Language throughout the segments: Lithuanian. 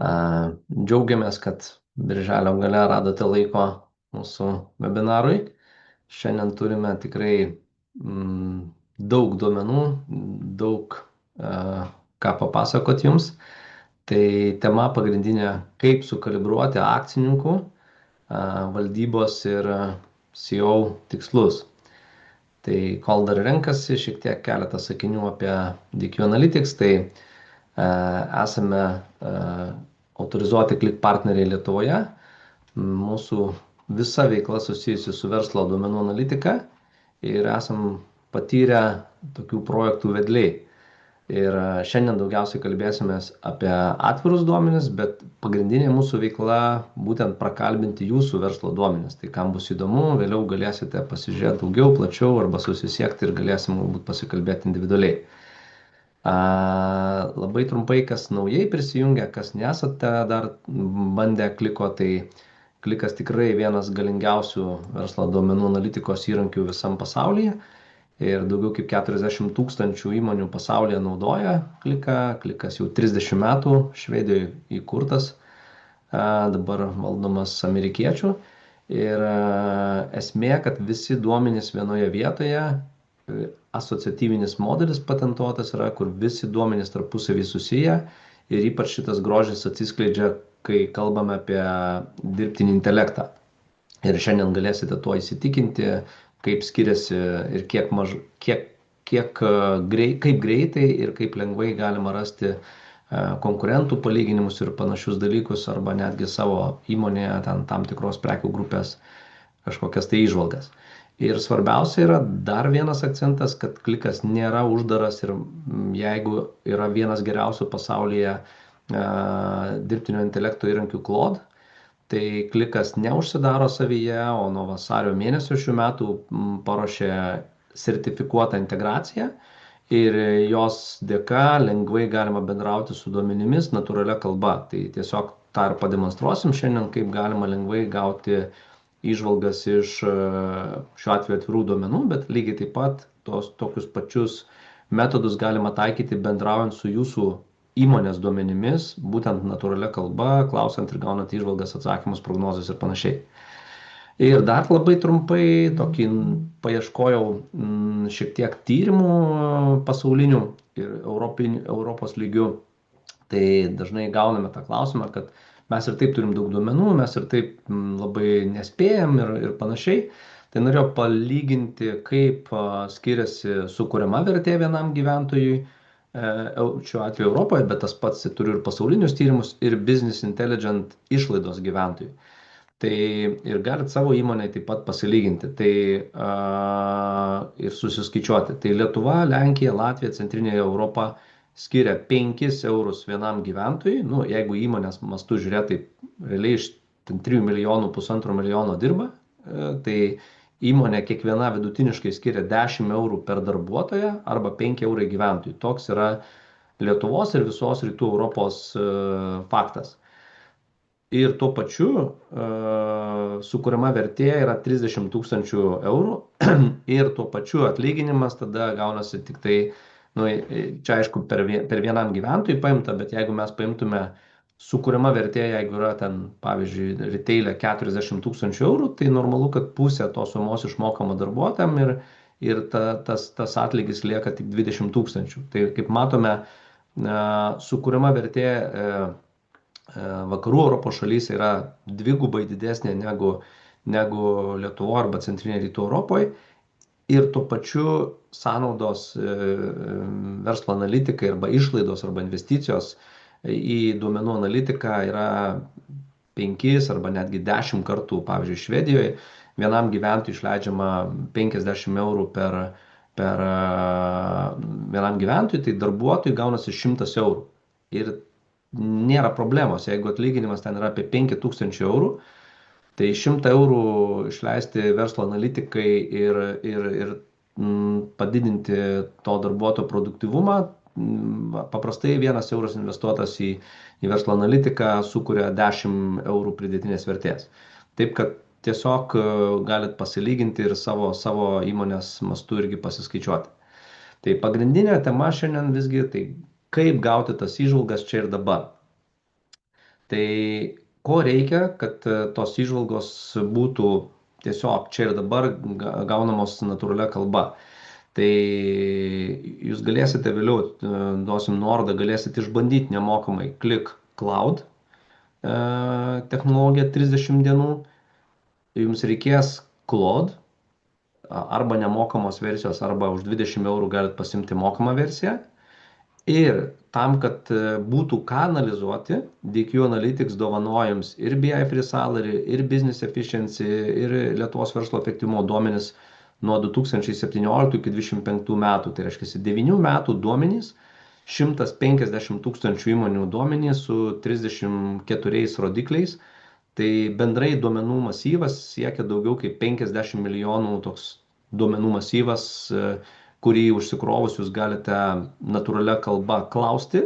Džiaugiamės, kad birželio gale radote laiko mūsų webinarui. Šiandien turime tikrai daug duomenų, daug ką papasakot jums. Tai tema pagrindinė, kaip sukalibruoti akcininkų, valdybos ir CEO tikslus. Tai kol dar renkasi, šiek tiek keletą sakinių apie DQ Analytics. Tai esame autorizuoti klik partneriai Lietuvoje. Mūsų visa veikla susijusi su verslo duomenų analitika ir esam patyrę tokių projektų vedliai. Ir šiandien daugiausiai kalbėsimės apie atvirus duomenis, bet pagrindinė mūsų veikla būtent prakalbinti jūsų verslo duomenis. Tai kam bus įdomu, vėliau galėsite pasižiūrėti daugiau, plačiau arba susisiekti ir galėsim galbūt pasikalbėti individualiai. Labai trumpai, kas naujai prisijungia, kas nesate dar bandę Kliko, tai Klikas tikrai vienas galingiausių verslo duomenų analitikos įrankių visam pasaulyje. Ir daugiau kaip 40 000 įmonių pasaulyje naudoja Kliką. Klikas jau 30 metų Švedijoje įkurtas, dabar valdomas amerikiečių. Ir esmė, kad visi duomenys vienoje vietoje, asociatyvinis modelis patentuotas yra, kur visi duomenys tarpusavį susiję. Ir ypač šitas grožis atsiskleidžia, kai kalbame apie dirbtinį intelektą. Ir šiandien galėsite tuo įsitikinti, kaip skiriasi ir kaip greitai ir kaip lengvai galima rasti konkurentų palyginimus ir panašius dalykus, arba netgi savo įmonėje tam tikros prekių grupės kažkokias tai įžvalgas. Ir svarbiausia yra dar vienas akcentas, kad Klikas nėra uždaras ir jeigu yra vienas geriausių pasaulyje dirbtinio intelekto įrankių Claude, tai Klikas neužsidaro savyje, o nuo vasario mėnesio šių metų paruošė sertifikuotą integraciją ir jos dėka lengvai galima bendrauti su duomenimis natūralia kalba. Tai tiesiog tą ir pademonstruosim šiandien, kaip galima lengvai gauti įžvalgas iš šiuo atveju atvirų duomenų, bet lygiai taip pat tokius pačius metodus galima taikyti bendraujant su jūsų įmonės duomenimis, būtent natūralia kalba, klausant ir gaunant įžvalgas, atsakymus, prognozes ir panašiai. Ir dar labai trumpai tokį paieškojau šiek tiek tyrimų pasaulinių ir Europos lygių. Tai dažnai gauname tą klausimą, kad mes ir taip turim daug duomenų, mes ir taip labai nespėjam ir panašiai. Tai norėjau palyginti, kaip skiriasi sukuriama vertė vienam gyventojui, šiuo atveju Europoje, bet tas pats turiu ir pasaulinius tyrimus, ir Business Intelligent išlaidos gyventojui. Tai ir galit savo įmonėje taip pat pasilyginti ir susiskaičiuoti. Tai Lietuva, Lenkija, Latvija, Centrinė Europa skiria 5 eurus vienam gyventojui. Jeigu įmonės mastu žiūrėti, tai realiai iš 3 milijonų, 1,5 milijono dirba, tai įmonė kiekviena vidutiniškai skiria 10 eurų per darbuotoją arba 5 eurai gyventojui. Toks yra Lietuvos ir visos rytų Europos faktas. Ir tuo pačiu sukuriama vertė yra 30 000 eurų ir tuo pačiu atlyginimas tada gaunasi tik tai, čia aišku per vienam gyventojui paimta, bet jeigu mes paimtume sukuriama vertė, jeigu yra ten, pavyzdžiui, retailė 40 000 eurų, tai normalu, kad pusė tos sumos išmokama darbuotojam ir tas atlygis lieka tik 20 000. Tai kaip matome, sukuriama vertė vakarų Europos šalyse yra dvigubai didesnė negu Lietuvoje arba Centrinė rytų Europoje. Ir tuo pačiu sąnaudos verslo analitikai arba išlaidos arba investicijos į duomenų analitiką yra 5 arba netgi 10 kartų, pavyzdžiui, Švedijoje vienam gyventojui išleidžiama 50 eurų per vienam gyventojui, tai darbuotojui gaunasi 100 eurų. Ir nėra problemos, jeigu atlyginimas ten yra apie 5 000 eurų, tai 100 eurų išleisti verslo analitikai ir padidinti to darbuotojo produktyvumą. Paprastai 1 euras investuotas į verslo analitiką sukuria 10 eurų pridėtinės vertės. Taip, kad tiesiog galit pasilyginti ir savo įmonės mastu irgi pasiskaičiuoti. Tai pagrindinė tema šiandien visgi, tai kaip gauti tas įžvalgas čia ir dabar. Tai ko reikia, kad tos įžvalgos būtų tiesiog čia ir dabar gaunamos natūralia kalba. Tai jūs galėsite vėliau, duosim nuorodą, galėsite išbandyti nemokamai Click Cloud technologiją 30 dienų. Jums reikės Claude arba nemokamos versijos, arba už 20 eurų galite pasimti mokamą versiją. Ir tam, kad būtų ką analizuoti, DQ Analytics dovanoja jums ir BI Free Salary, ir Business Efficiency, ir Lietuvos verslo efektyvumo duomenis nuo 2017 iki 2025 metų. Tai reiškia 9 metų duomenys, 150 tūkstančių įmonių duomenys su 34 rodikliais. Tai bendrai duomenų masyvas siekia daugiau kaip 50 milijonų toks duomenų masyvas, kurį užsikrovus jūs galite natūralia kalba klausti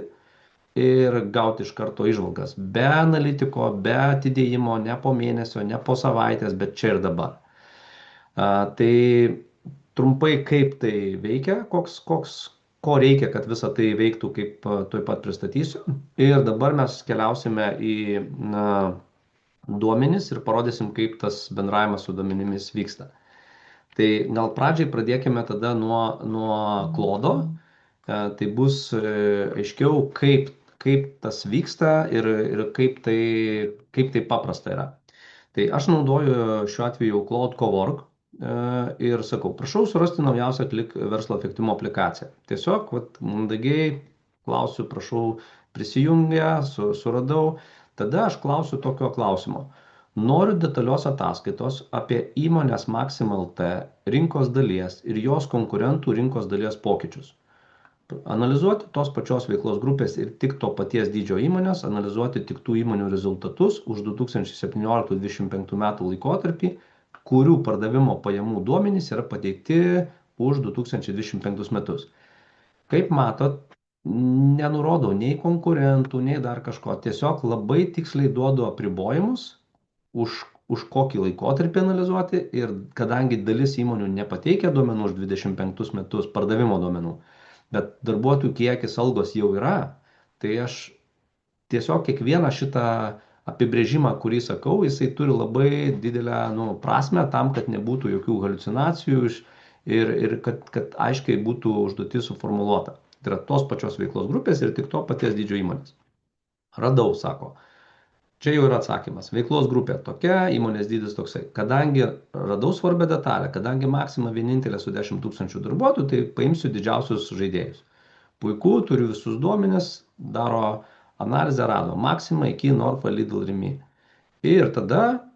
ir gauti iš karto įžvalgas. Be analitiko, be atidėjimo, ne po mėnesio, ne po savaitės, bet čia ir dabar. Tai trumpai kaip tai veikia, ko reikia, kad visa tai veiktų, kaip tuoj pat pristatysiu. Ir dabar mes keliausime į duomenis ir parodysim, kaip tas bendravimas su duomenimis vyksta. Tai gal pradžiai pradėkime tada nuo klodo. Tai bus aiškiau, kaip tas vyksta ir kaip tai paprasta yra. Tai aš naudoju šiuo atveju Cloud Cowork ir sakau, prašau surasti naujausią Click verslo efektyvumo aplikaciją. Tiesiog mandagiai klausiu, prašau prisijungę, suradau. Tada aš klausiu tokio klausimo. Noriu detalios ataskaitos apie įmonės Maxima LT rinkos dalies ir jos konkurentų rinkos dalies pokyčius. Analizuoti tos pačios veiklos grupės ir tik to paties dydžio įmonės, analizuoti tik tų įmonių rezultatus už 2017-2025 metų laikotarpį, kurių pardavimo pajamų duomenys yra pateikti už 2025 metus. Kaip matot, nenurodau nei konkurentų, nei dar kažko. Tiesiog labai tiksliai duodu apribojimus, už kokį laikotarpį analizuoti, ir kadangi dalis įmonių nepateikia duomenų už 25 metus pardavimo duomenų, bet darbuotojų kiekis, algos jau yra, tai aš tiesiog kiekvieną šitą apibrėžimą, kurį sakau, jisai turi labai didelę prasmę tam, kad nebūtų jokių haliucinacijų ir kad aiškiai būtų užduotis suformuluota. Tai yra tos pačios veiklos grupės ir tik to paties dydžio įmonės. Radau, sako. Čia jau yra atsakymas. Veiklos grupė tokia, įmonės dydis toksai. Kadangi radau svarbią detalę, kadangi Maxima vienintelė su 10 tūkstančių darbuotojų, tai paimsiu didžiausius žaidėjus. Puiku, turiu visus duomenis, daro analizę, rado Maxima, iki Norfa, Lidl, Rimi. Ir tada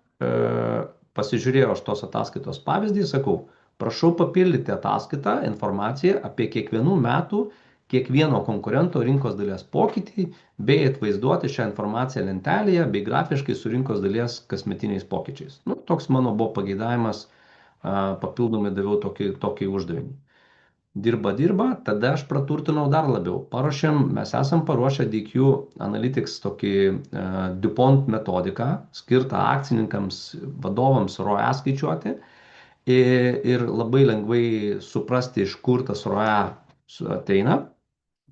pasižiūrėjau aš tos ataskaitos pavyzdį, sakau, prašau papildyti ataskaitą informaciją apie kiekvienų metų kiekvieno konkurento rinkos dalies pokytį, bei atvaizduoti šią informaciją lentelėje, bei grafiškai su rinkos dalies kasmetiniais pokyčiais. Toks mano buvo pageidavimas, papildomai daviau tokį uždavinį. Dirba, tada aš praturtinau dar labiau. Mes esam paruošę DQ Analytics tokį DuPont metodiką, skirtą akcininkams, vadovams ROE skaičiuoti ir labai lengvai suprasti, iš kur tas ROE ateina.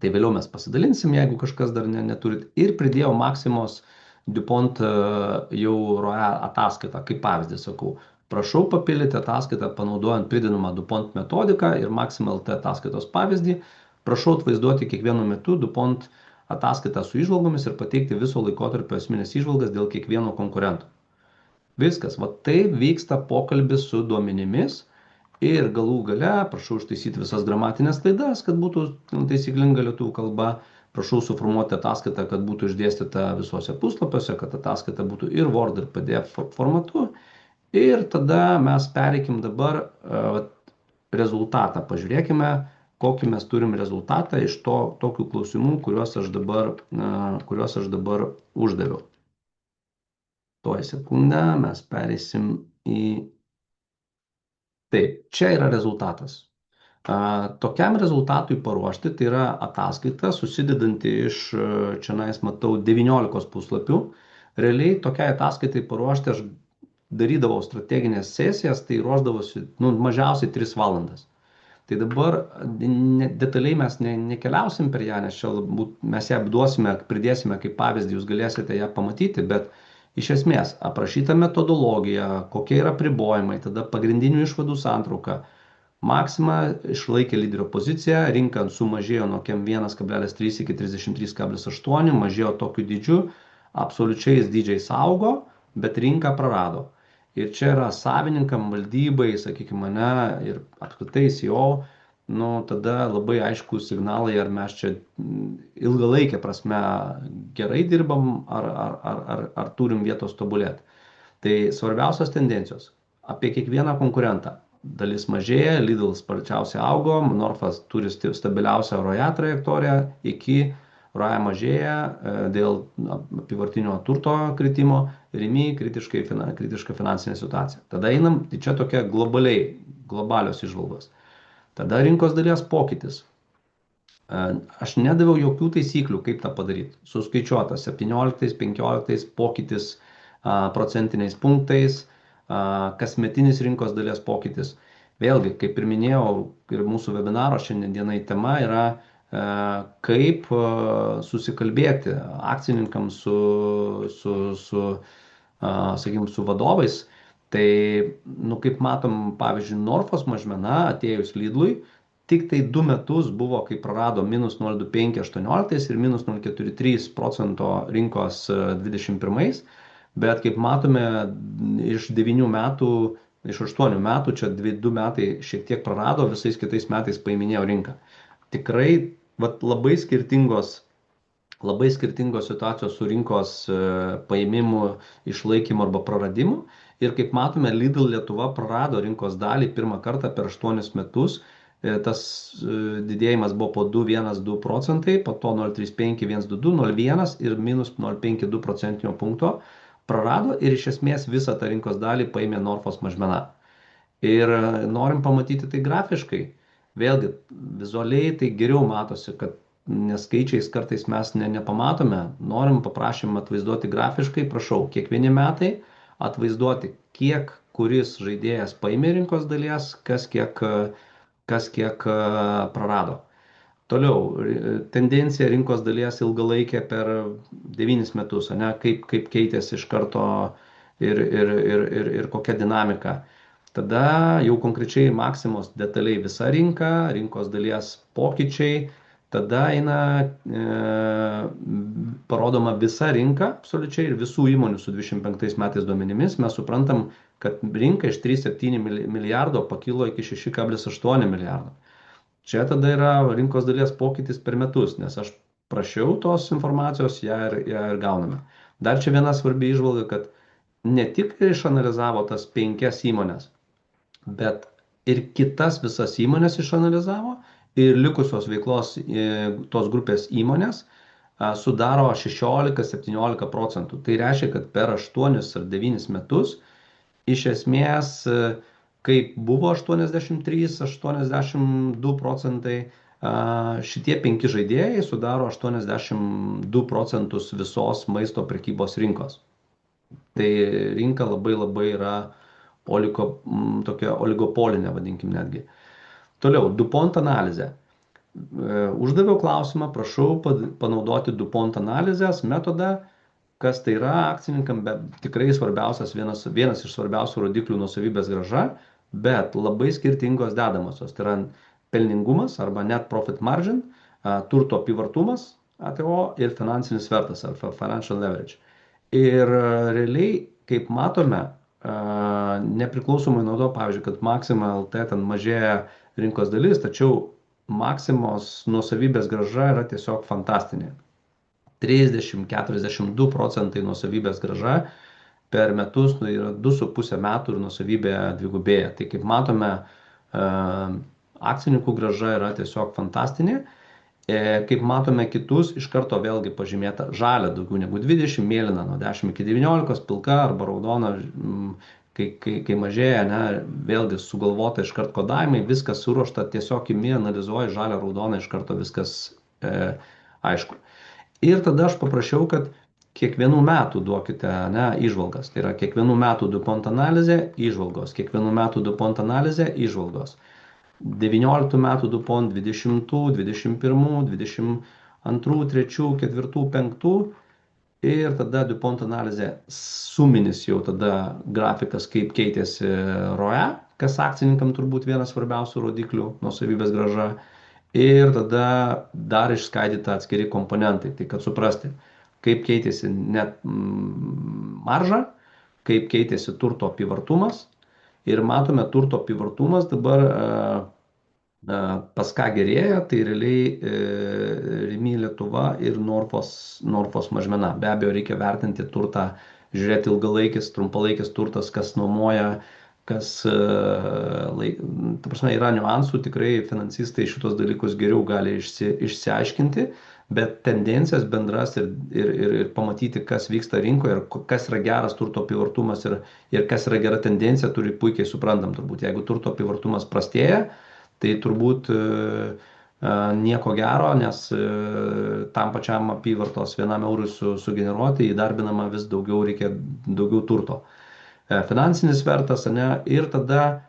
Tai vėliau mes pasidalinsim, jeigu kažkas dar neturit. Ir pridėjau Maximos DuPont jau ROE ataskaitą, kaip pavyzdį sakau. Prašau papildyti ataskaitą panaudojant pridedamą DuPont metodiką ir Maxima LT ataskaitos pavyzdį. Prašau atvaizduoti kiekvienu metu DuPont ataskaitą su įžvalgomis ir pateikti viso laikotarpio esminės įžvalgas dėl kiekvieno konkurento. Viskas, taip vyksta pokalbis su duomenimis. Ir galų gale prašau ištaisyti visas gramatinės klaidas, kad būtų taisyklinga lietuvių kalba. Prašau suformuoti ataskaitą, kad būtų išdėstyta visuose puslapiuose, kad ataskaita būtų ir Word, ir PDF formatu. Ir tada mes pereikim dabar rezultatą. Pažiūrėkime, kokį mes turim rezultatą iš tokių klausimų, kuriuos aš dabar uždaviau. Tuoj sekundę mes pereisim į... Taip, čia yra rezultatas. Tokiam rezultatui paruošti, tai yra ataskaita, susidedanti iš, čia matau, 19 puslapių. Realiai tokiai ataskaitai paruošti aš darydavau strateginės sesijas, tai ruošdavosi mažiausiai 3 valandas. Tai dabar detaliai mes nekeliausim per ją, nes čia mes ją apduosime, pridėsime kaip pavyzdį, jūs galėsite ją pamatyti, bet iš esmės aprašyta metodologija, kokie yra pribojimai, tada pagrindinių išvadų santrauka. Maxima išlaikė lyderio poziciją, rinka sumažėjo nuo KEM 1,3 iki 33,8, mažėjo tokiu dydžiu, absoliučiais dydžiais augo, bet rinka prarado. Ir čia yra savininkam, valdybai, sakykime, mane ir apskritai CEO, nu, tada labai aišku signalai, ar mes čia ilgalaikė prasme gerai dirbam, ar turim vietos tobulėti. Tai svarbiausios tendencijos apie kiekvieną konkurentą. Dalis mažėja, Lidl sparčiausiai augo, Norfas turi stabiliausią ROE trajektoriją, iki ROE mažėja dėl apyvartinio turto kritimo, Rimi kritiška finansinė situacija. Tada einam, tai čia tokia globalios išvalgos. Tada rinkos dalies pokytis. Aš nedaviau jokių taisyklių, kaip tą padaryti. Suskaičiuota 17-15 pokytis procentiniais punktais, kasmetinis rinkos dalies pokytis. Vėlgi, kaip ir minėjau, ir mūsų webinaro šiandienai tema yra, kaip susikalbėti akcininkams su vadovais. Tai, kaip matom, pavyzdžiui, Norfos mažmena atėjus Lidlui, tik tai 2 metus buvo, kai prarado minus 0,25 18 ir minus 0,43% rinkos 21. Bet kaip matome, iš 9 metų, iš 8 metų, čia 2 metai šiek tiek prarado, visais kitais metais paiminėjo rinką. Tikrai labai skirtingos situacijos su rinkos paėmimu, išlaikymu arba praradimu. Ir kaip matome, Lidl Lietuva prarado rinkos dalį pirmą kartą per 8 metus. Tas didėjimas buvo po 2,12%, po to 0,35, 1,22, 0,1 ir minus 0,52 procentinio punkto prarado ir iš esmės visą tą rinkos dalį paėmė Norfos mažmena. Ir norim pamatyti tai grafiškai. Vėlgi, vizualiai tai geriau matosi, kad neskaičiais kartais mes nepamatome. Norim paprašym atvaizduoti grafiškai, prašau, kiekvieni metai atvaizduoti, kiek kuris žaidėjas paėmė rinkos dalies, kas kiek prarado. Toliau, tendencija rinkos dalies ilgalaikė per 9 metus, kaip keitėsi iš karto ir kokia dinamika. Tada jau konkrečiai Maximos detaliai visa rinka, rinkos dalies pokyčiai, tada eina parodoma visa rinka absoliučiai ir visų įmonių su 25 metais duomenimis. Mes suprantam, kad rinka iš 3,7 milijardo pakilo iki 6,8 milijardo. Čia tada yra rinkos dalies pokytis per metus, nes aš prašiau tos informacijos, ją ir gauname. Dar čia viena svarbi įžvalga, kad ne tik išanalizavo tas 5 įmonės, bet ir kitas visas įmonės išanalizavo ir likusios veiklos tos grupės įmonės sudaro 16-17%. Tai reiškia, kad per 8 ar 9 metus iš esmės kaip buvo 83-82%, šitie 5 žaidėjai sudaro 82% visos maisto prekybos rinkos. Tai rinka labai yra tokia oligopolinė, vadinkim netgi. Toliau, DuPont analizė. Uždaviau klausimą, prašau panaudoti DuPont analizės metodą, kas tai yra akcininkam, bet tikrai svarbiausias, vienas iš svarbiausių rodiklių nuosavybės grąža, bet labai skirtingos dedamosios. Tai yra pelningumas arba net profit margin, turto apyvartumas ATO ir finansinis svertas ar financial leverage. Ir realiai, kaip matome, nepriklausomai nuo to, pavyzdžiui, kad Maxima LT ten mažėja rinkos dalis, tačiau Maximos nuosavybės grąža yra tiesiog fantastinė. 30-42% nuosavybės grąža per metus yra 2,5 metų ir nuosavybė dvigubėja. Tai kaip matome, akcininkų grąža yra tiesiog fantastinė. Kaip matome kitus, iš karto vėlgi pažymėta žalia daugiau negu 20, mėlyna nuo 10 iki 19, pilka arba raudona, kai mažėja, vėlgi sugalvota iš karto kodavimai, viskas suruošta, tiesiog imi analizuoji žalia, raudona, iš karto viskas aišku. Ir tada aš paprašiau, kad kiekvienų metų duokite įžvalgas. Tai yra kiekvienų metų DuPont analizė, įžvalgos. Kiekvienų metų DuPont analizė, įžvalgos. 19 metų DuPont, 20, 21, 22, 3, 4, 5 ir tada DuPont analizė suminis jau tada grafikas, kaip keitėsi ROE, kas akcininkam turbūt vienas svarbiausių rodiklių, nuosavybės grąža. Ir tada dar išskaidyta atskiri komponentai. Tai kad suprasti, kaip keitėsi net marža, kaip keitėsi turto apyvartumas. Ir matome, turto apyvartumas dabar pas ką gerėja, tai realiai Rimi Lietuva ir Norfos mažmena. Be abejo, reikia vertinti turtą, žiūrėti ilgalaikis, trumpalaikis turtas, kas nuomoja, kas, ta prasme, yra niuansų, tikrai finansistai šitos dalykus geriau gali išsiaiškinti, bet tendencijas bendras ir pamatyti, kas vyksta rinkoje ir kas yra geras turto apyvartumas ir kas yra gera tendencija, turi puikiai suprantam turbūt. Jeigu turto apyvartumas prastėja, tai turbūt nieko gero, nes tam pačiam apyvartos 1 eurui sugeneruoti įdarbinama vis daugiau, reikia daugiau turto. Finansinis vertas, ne, ir tada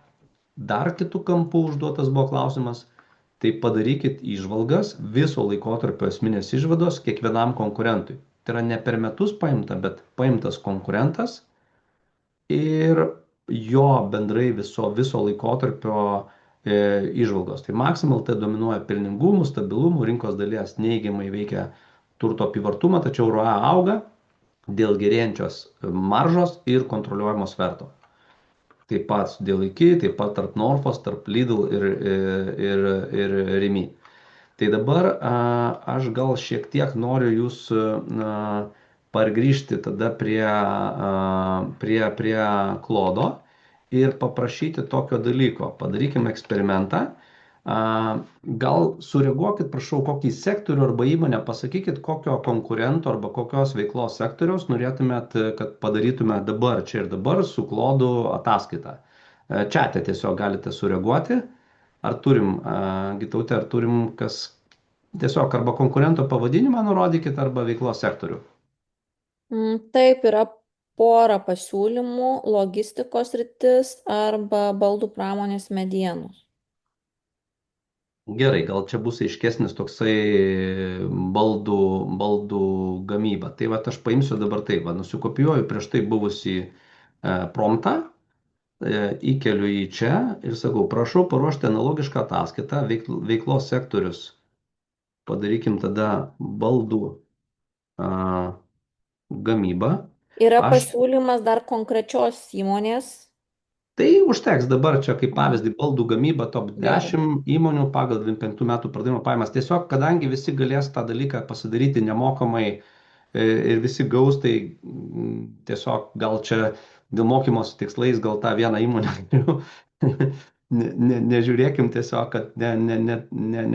dar kitų kampų užduotas buvo klausimas, tai padarykit įžvalgas viso laikotarpio esminės išvados kiekvienam konkurentui. Tai yra ne per metus paimta, bet paimtas konkurentas ir jo bendrai viso laikotarpio įžvalgos. Tai Maximal T dominuoja pelningumu, stabilumu, rinkos dalies neigiamai veikia turto apyvartumą, tačiau ROE auga dėl gerėjančios maržos ir kontroliuojamo sverto. Taip pat dėl iki, taip pat tarp Norfos, tarp Lidl ir Rimi. Tai dabar aš gal šiek tiek noriu jūs pargrįžti tada prie klodo ir paprašyti tokio dalyko. Padarykime eksperimentą. Gal sureaguokit, prašau, kokį sektorių arba įmonę, pasakykit, kokio konkurento arba kokios veiklos sektoriaus norėtumėt, kad padarytume dabar, čia ir dabar su klodu ataskaitą. Čiate tiesiog galite sureaguoti. Ar turim, Gitaute, ar turim kas tiesiog arba konkurento pavadinimą nurodykit, arba veiklos sektorių. Taip, yra pora pasiūlymų - logistikos sritis arba baldų pramonės medienos. Gerai, gal čia bus aiškesnis toksai baldų gamyba. Tai va, aš paimsiu dabar taip, va, nusikopijuoju prieš tai buvusi promptą, įkeliu į čia ir sakau, prašau paruošti analogišką ataskaitą, veiklos sektorius. Padarykim tada baldų gamybą. Yra Aš pasiūlymas dar konkrečios įmonės. Tai užteks dabar čia kaip pavyzdį baldų gamyba top Gerai. 10 įmonių pagal 25 metų pardavimo pajamas. Tiesiog, kadangi visi galės tą dalyką pasidaryti nemokamai ir visi gaus, tai tiesiog gal čia dėl mokymosi tikslais gal tą vieną įmonę nežiūrėkim tiesiog, kad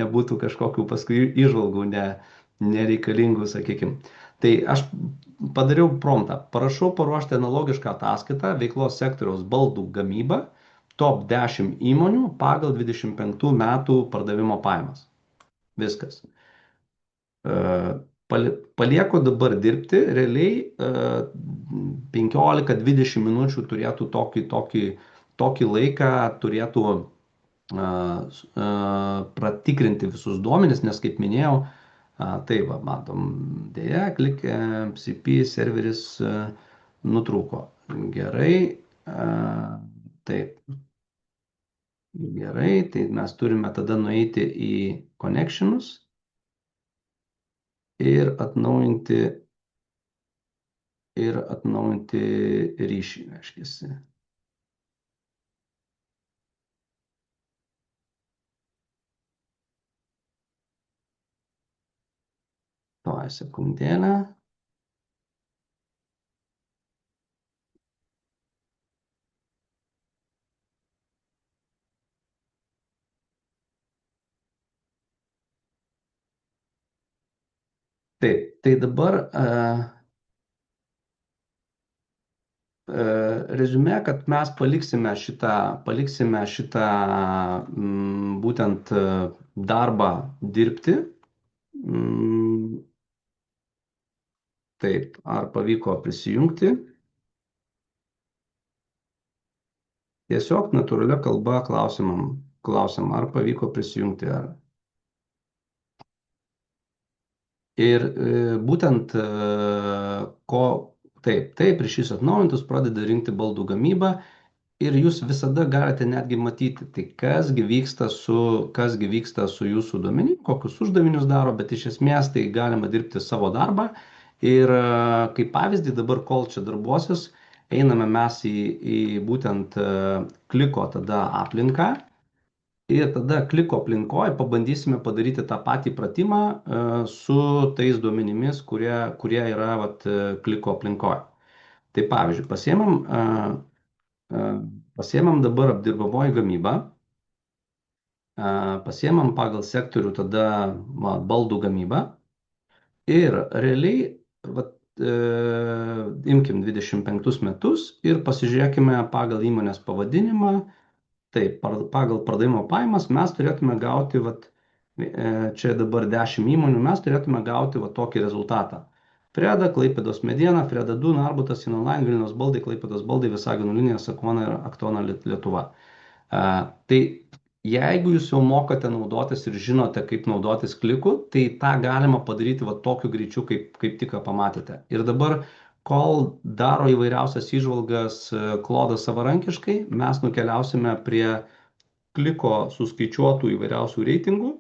nebūtų kažkokių paskui įžvalgų nereikalingų, sakykime. Tai aš padariau promptą. Parašau paruošti analogišką ataskaitą veiklos sektoriaus baldų gamyba top 10 įmonių pagal 25 metų pardavimo pajamas. Viskas. Palieku dabar dirbti, realiai 15-20 minučių turėtų tokį laiką turėtų pratikrinti visus duomenis, nes kaip minėjau, tai va, matom, dėja, klik MCP serveris nutrūko. Gerai, taip. Gerai, tai mes turime tada nueiti į connectionus ir atnaujinti ryšį, reiškia. Tuoj sekundėlę. Taip, tai dabar reziumė, kad mes paliksime šitą būtent darbą dirbti. Taip, ar pavyko prisijungti? Tiesiog natūralia kalba klausimam klausiam, ar pavyko prisijungti. Ir būtent ko, taip, ryšys atnaujintus, pradeda rinkti baldų gamybą ir jūs visada galite netgi matyti, tai kasgi vyksta su jūsų duomenim, kokius uždavinius daro, bet iš esmės tai galima dirbti savo darbą. Ir kaip pavyzdį dabar, kol čia darbuosis, einame mes į būtent kliko tada aplinką. Ir tada kliko aplinkoje pabandysime padaryti tą patį pratimą su tais duomenimis, kurie yra vat, kliko aplinkoje. Tai pavyzdžiui, pasiemam dabar apdirbamoji gamybą, pasiemam pagal sektorių tada baldų gamybą ir realiai vat, imkim 25 metus ir pasižiūrėkime pagal įmonės pavadinimą. Taip, pagal pardavimo pajamas mes turėtume gauti, vat, čia dabar 10 įmonių, mes turėtume gauti vat, tokį rezultatą. Freda, Klaipėdos mediena, Freda 2, Narbutas, Inonline, Vilniaus baldai, Klaipėdos baldai, Visagino linija, Sakona ir Aktona Lietuva. Tai jeigu jūs jau mokate naudotis ir žinote, kaip naudotis kliku, tai tą galima padaryti va, tokiu greičiu, kaip tik pamatėte. Ir dabar, kol daro įvairiausias įžvalgas Klodas savarankiškai, mes nukeliausime prie kliko suskaičiuotų įvairiausių reitingų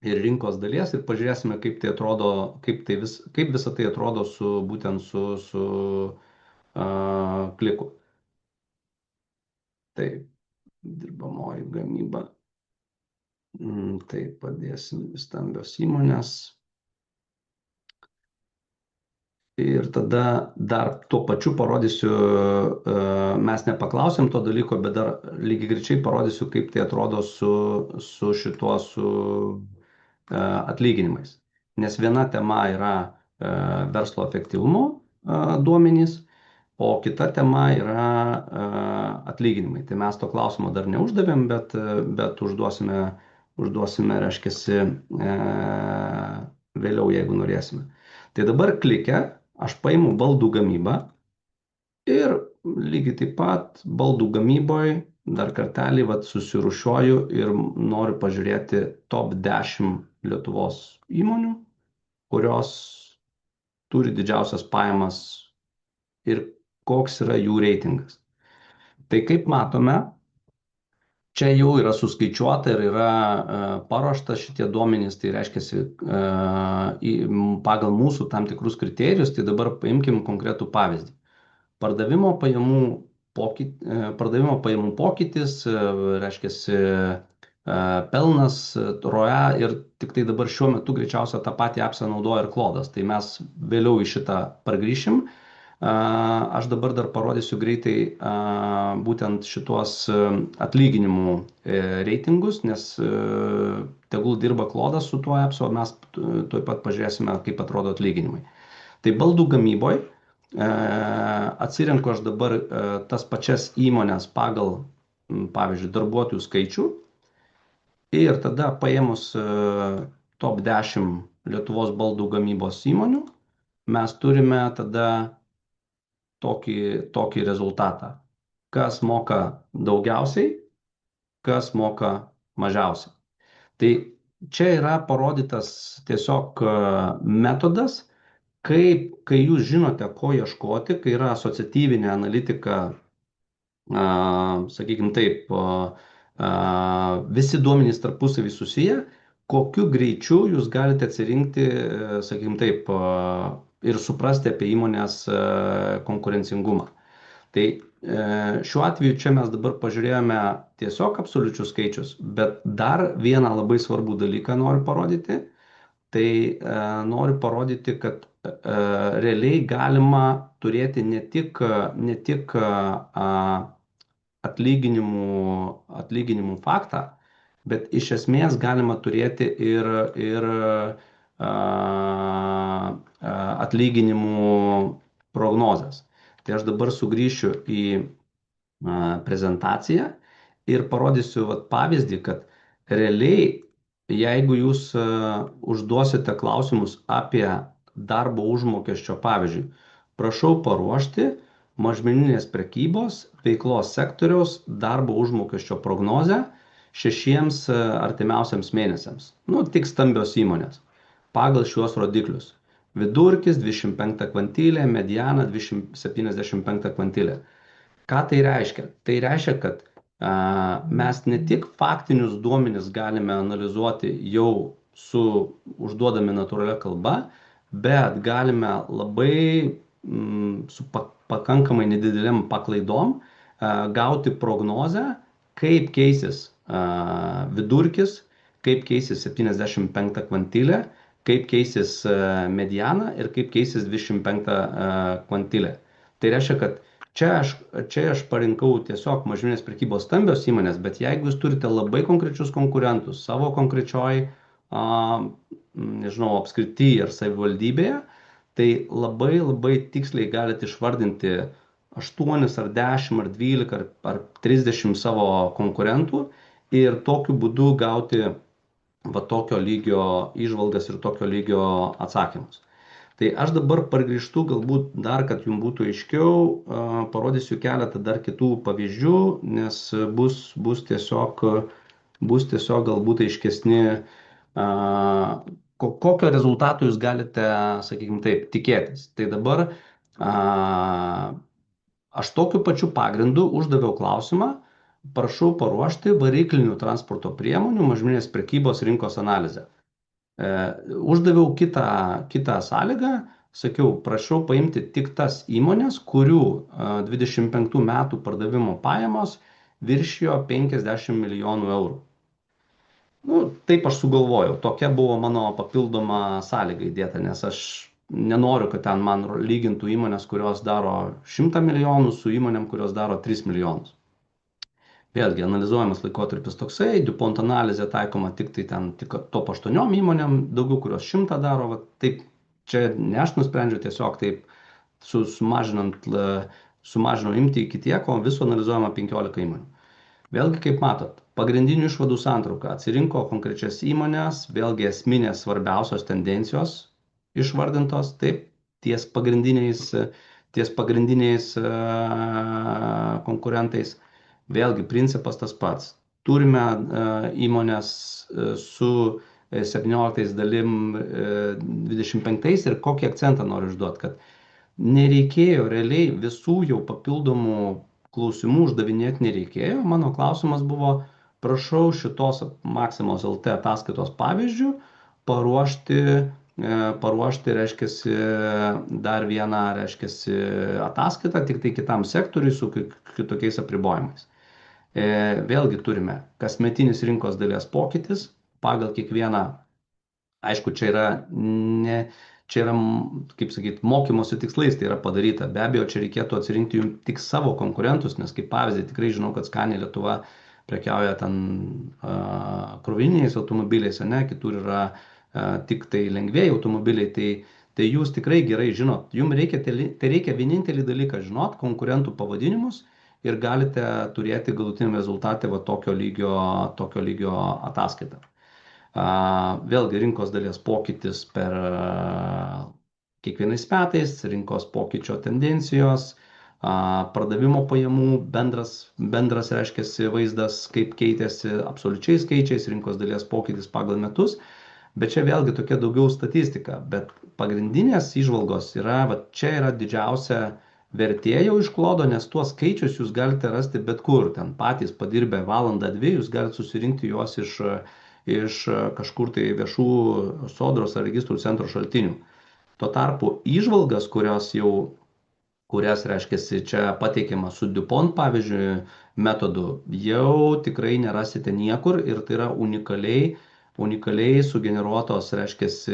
ir rinkos dalies ir pažiūrėsime, kaip tai atrodo, kaip visa tai atrodo būtent su kliku. Taip, dirbamoji gamyba. Tai padėsim stambios įmonės. Ir tada dar tuo pačiu parodysiu, mes nepaklausėm to dalyko, bet dar lygiai greičiai parodysiu, kaip tai atrodo su atlyginimais. Nes viena tema yra verslo efektyvumo duomenys, o kita tema yra atlyginimai. Tai mes to klausimo dar neuždavėm, bet užduosime, reiškiasi, vėliau, jeigu norėsime. Tai dabar klikę aš paimu baldų gamybą ir lygiai taip pat baldų gamyboje dar kartelį susirūšiuoju ir noriu pažiūrėti top 10 Lietuvos įmonių, kurios turi didžiausias pajamas ir koks yra jų reitingas. Tai kaip matome, čia jau yra suskaičiuota ir yra paruošta šitie duomenys, tai reiškia pagal mūsų tam tikrus kriterijus, tai dabar paimkim konkretų pavyzdį. Pardavimo pajamų pokytis, reiškia pelnas, ROE ir tik tai dabar šiuo metu greičiausia tą patį apsą naudoja ir Klodas, tai mes vėliau į šitą pargrįšim. Aš dabar dar parodysiu greitai būtent šitos atlyginimų reitingus, nes tegul dirba Klodas su tuo apsu, o mes tuoj pat pažiūrėsime, kaip atrodo atlyginimai. Tai baldų gamyboje atsirenku aš dabar tas pačias įmonės pagal, pavyzdžiui, darbuotojų skaičių ir tada paėmus top 10 Lietuvos baldų gamybos įmonių, mes turime tada tokį rezultatą. Kas moka daugiausiai, kas moka mažiausiai. Tai čia yra parodytas tiesiog metodas, kai jūs žinote, ko ieškoti, kai yra asociatyvinė analitika, sakykime taip, visi duomenys tarpusavį susiję, kokiu greičiu jūs galite atsirinkti, sakykime taip, ir suprasti apie įmonės konkurencingumą. Tai šiuo atveju čia mes dabar pažiūrėjome tiesiog absoliučius skaičius, bet dar vieną labai svarbų dalyką noriu parodyti. Tai noriu parodyti, kad realiai galima turėti ne tik atlyginimų faktą, bet iš esmės galima turėti ir atlyginimų prognozes. Tai aš dabar sugrįšiu į prezentaciją ir parodysiu pavyzdį, kad realiai, jeigu jūs užduosite klausimus apie darbo užmokesčio, pavyzdžiui, prašau paruošti mažmeninės prekybos veiklos sektoriaus darbo užmokesčio prognozę artimiausiams mėnesiams. Nu, tik stambios įmonės. Pagal šiuos rodiklius. Vidurkis 25 kvantilė, mediana 75 kvantilė. Ką tai reiškia? Tai reiškia, kad mes ne tik faktinius duomenis galime analizuoti jau užduodami natūralia kalba, bet galime labai su pakankamai nedidelėm paklaidom gauti prognozę, kaip keisis vidurkis, kaip keisis 75 kvantilė, kaip keisis mediana ir kaip keisis 25 kvantilė. Tai reiškia, kad čia aš parinkau tiesiog mažmeninės prekybos stambios įmonės, bet jeigu jūs turite labai konkrečius konkurentus savo konkrečioj, nežinau, apskrityje ar savivaldybėje, tai labai tiksliai galite išvardinti 8 ar 10 ar 12 ar 30 savo konkurentų ir tokiu būdu gauti va tokio lygio įžvalgas ir tokio lygio atsakymus. Tai aš dabar pargrįžtu galbūt dar, kad jums būtų aiškiau, parodysiu keletą dar kitų pavyzdžių, nes bus tiesiog galbūt aiškesni, kokio rezultato jūs galite, sakykime taip, tikėtis. Tai dabar aš tokiu pačiu pagrindu uždaviau klausimą, prašau paruošti variklinių transporto priemonių mažmeninės prekybos rinkos analizę. Uždaviau kitą sąlygą, sakiau, prašau paimti tik tas įmonės, kurių 25 metų pardavimo pajamos viršijo 50 milijonų eurų. Nu, taip aš sugalvojau, tokia buvo mano papildoma sąlyga įdėta, nes aš nenoriu, kad ten man lygintų įmonės, kurios daro 100 milijonų su įmonėm, kurios daro 3 milijonus. Vėlgi, analizuojamas laikotarpis toksai, DuPont analizė taikoma tik top 8 įmonėm, daugiau kurios 100 daro, va, taip, čia ne aš nusprendžiu, tiesiog taip sumažinau imtį iki tiek, o viso analizuojama 15 įmonių. Vėlgi, kaip matot, pagrindinių išvadų santrauka atsirinko konkrečias įmonės, vėlgi esminės svarbiausios tendencijos išvardintos, taip, ties pagrindiniais konkurentais. Vėlgi, principas tas pats. Turime įmonės su 17 dalim 25 ir kokį akcentą noriu užduoti, kad nereikėjo realiai visų jau papildomų klausimų uždavinėti nereikėjo. Mano klausimas buvo, prašau šitos Maximos LT ataskaitos pavyzdžių paruošti reiškiasi, dar vieną reiškiasi, ataskaitą, tik tai kitam sektoriui su kitokiais apribojimais. Vėlgi turime kasmetinis rinkos dalies pokytis pagal kiekvieną, aišku, čia yra, kaip sakyti, mokymosi tikslais tai yra padaryta. Be abejo, čia reikėtų atsirinkti jums tik savo konkurentus, nes kaip pavyzdį tikrai žinau, kad Scania Lietuva prekiauja ten krovininiais automobiliais, ne, kitur yra tik tai lengvieji automobiliai, tai jūs tikrai gerai žinot. Jums reikia vienintelį dalyką žinot, konkurentų pavadinimus, ir galite turėti galutiniam rezultatą va tokio lygio ataskaitą. Vėlgi rinkos dalies pokytis per kiekvienais metais, rinkos pokyčio tendencijos, pardavimo pajamų bendras reiškiasi vaizdas, kaip keitėsi absoliučiais skaičiais, rinkos dalies pokytis pagal metus, bet čia vėlgi tokia daugiau statistika, bet pagrindinės įžvalgos yra, va čia yra didžiausia vertė jau iš klodo, nes tuos skaičius jūs galite rasti bet kur, ten patys padirbę valandą, 2, jūs galite susirinkti juos iš kažkur tai viešų sodros ar registrų centro šaltinių. Tuo tarpu įžvalgas, kurias reiškiasi čia pateikiama su DuPont, pavyzdžiui, metodu, jau tikrai nerasite niekur ir tai yra unikaliai sugeneruotos, reiškiasi,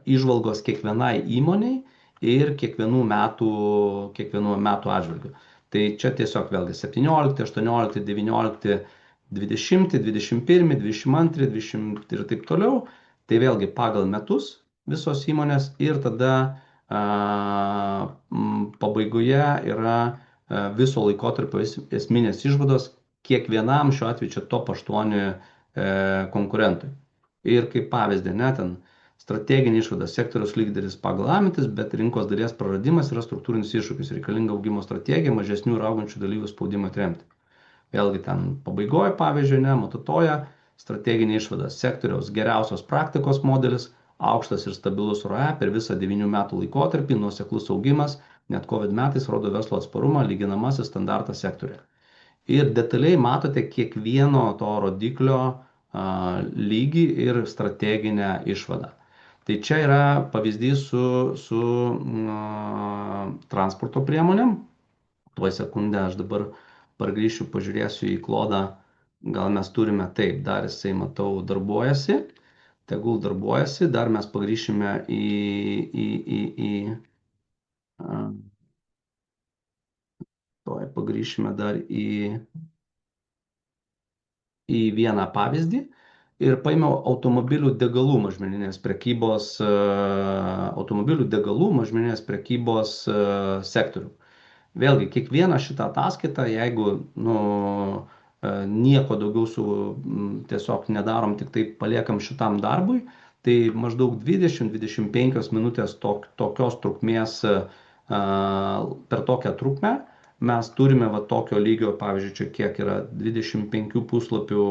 įžvalgos kiekvienai įmoniai ir kiekvienų metų atžvilgiu. Tai čia tiesiog vėlgi 17, 18, 19, 20, 21, 22, 20 ir taip toliau. Tai vėlgi pagal metus visos įmonės ir tada pabaigoje yra viso laikotarpio esminės išvados kiekvienam šiuo atveju čia top 8 konkurentui. Ir kaip pavyzdį, ten strateginė išvada sektoriaus lyderis pagal apimtis, bet rinkos dalies praradimas yra struktūrinis iššūkis, reikalinga augimo strategija, mažesnių ir augančių dalyvių spaudimą atremti. Vėlgi ten pabaigoje, pavyzdžiui, matotoja strateginė išvada sektoriaus geriausios praktikos modelis, aukštas ir stabilus ROE per visą 9 metų laikotarpį, nuoseklus augimas, net COVID metais rodo verslo atsparumą, lyginamasis standartas sektoriuje. Ir detaliai matote kiekvieno to rodiklio lygį ir strateginę išvadą. Tai čia yra pavyzdys su transporto priemonėm. Tuoj sekundę aš dabar pargrįšiu, pažiūrėsiu į klodą. Gal mes turime taip, dar jisai, matau, darbuojasi. Tegul darbuojasi, dar mes pagrįšime a, tuoj pagrįšime dar į vieną pavyzdį ir paėmiau automobilių degalų mažmeninės prekybos sektorių. Vėlgi, kiekvieną šitą ataskaitą, jeigu nieko daugiau tiesiog nedarom, tik tai paliekam šitam darbui, tai maždaug 20-25 minutės tokios trukmės per tokią trukmę mes turime va tokio lygio, pavyzdžiui, čia kiek yra 25 puslapių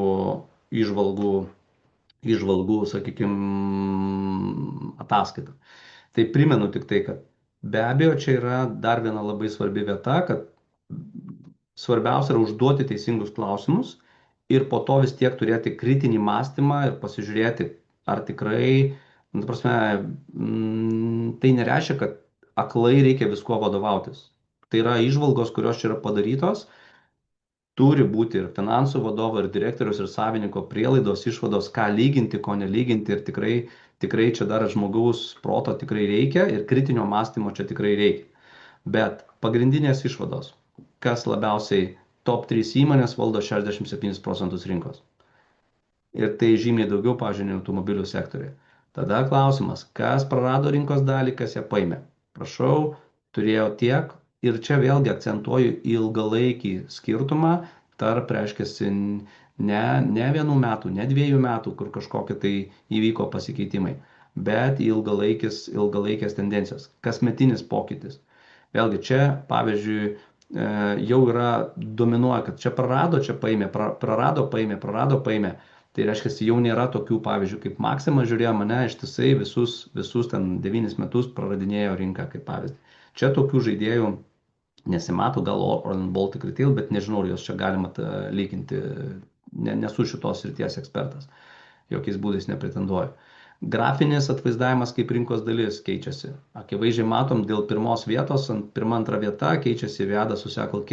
įžvalgų, sakykime, ataskaita. Tai primenu tik tai, kad be abejo čia yra dar viena labai svarbi vieta, kad svarbiausia yra užduoti teisingus klausimus ir po to vis tiek turėti kritinį mąstymą ir pasižiūrėti, ar tikrai, ta prasme, tai nereiškia, kad aklai reikia viskuo vadovautis. Tai yra įžvalgos, kurios čia yra padarytos, turi būti ir finansų vadovo, ir direktoriaus, ir savininko prielaidos, išvados, ką lyginti, ko nelyginti ir tikrai čia dar žmogaus proto tikrai reikia ir kritinio mąstymo čia tikrai reikia. Bet pagrindinės išvados, kas labiausiai top 3 įmonės valdo 67% rinkos. Ir tai žymiai daugiau, pažiūrėjau, automobilių sektoriuje. Tada klausimas, kas prarado rinkos dalį, kas ją paėmė. Prašau, turėjo tiek. Ir čia vėlgi akcentuoju ilgalaikį skirtumą tarp, reiškia, ne 1 metų, ne 2 metų, kur kažkokie tai įvyko pasikeitimai, bet ilgalaikės tendencijos, kasmetinis pokytis. Vėlgi čia, pavyzdžiui, jau yra dominuoja, kad čia prarado, čia paėmė, prarado, paėmė. Tai reiškia, jau nėra tokių, pavyzdžiui, kaip Maxima žiūrėjo mane ištisai visus ten 9 metus praradinėjo rinką, kaip pavyzdį. Čia tokių žaidėjų nesimato, gal Orlen Baltic Retail, bet nežinau, ar jos čia galima lyginti, nesu šitos srities ekspertas, jokiais būdais nepretenduoju. Grafinis atvaizdavimas kaip rinkos dalis keičiasi. Akivaizdžiai matom, dėl pirmos vietos, pirma, antra vieta keičiasi Viada su Circle K,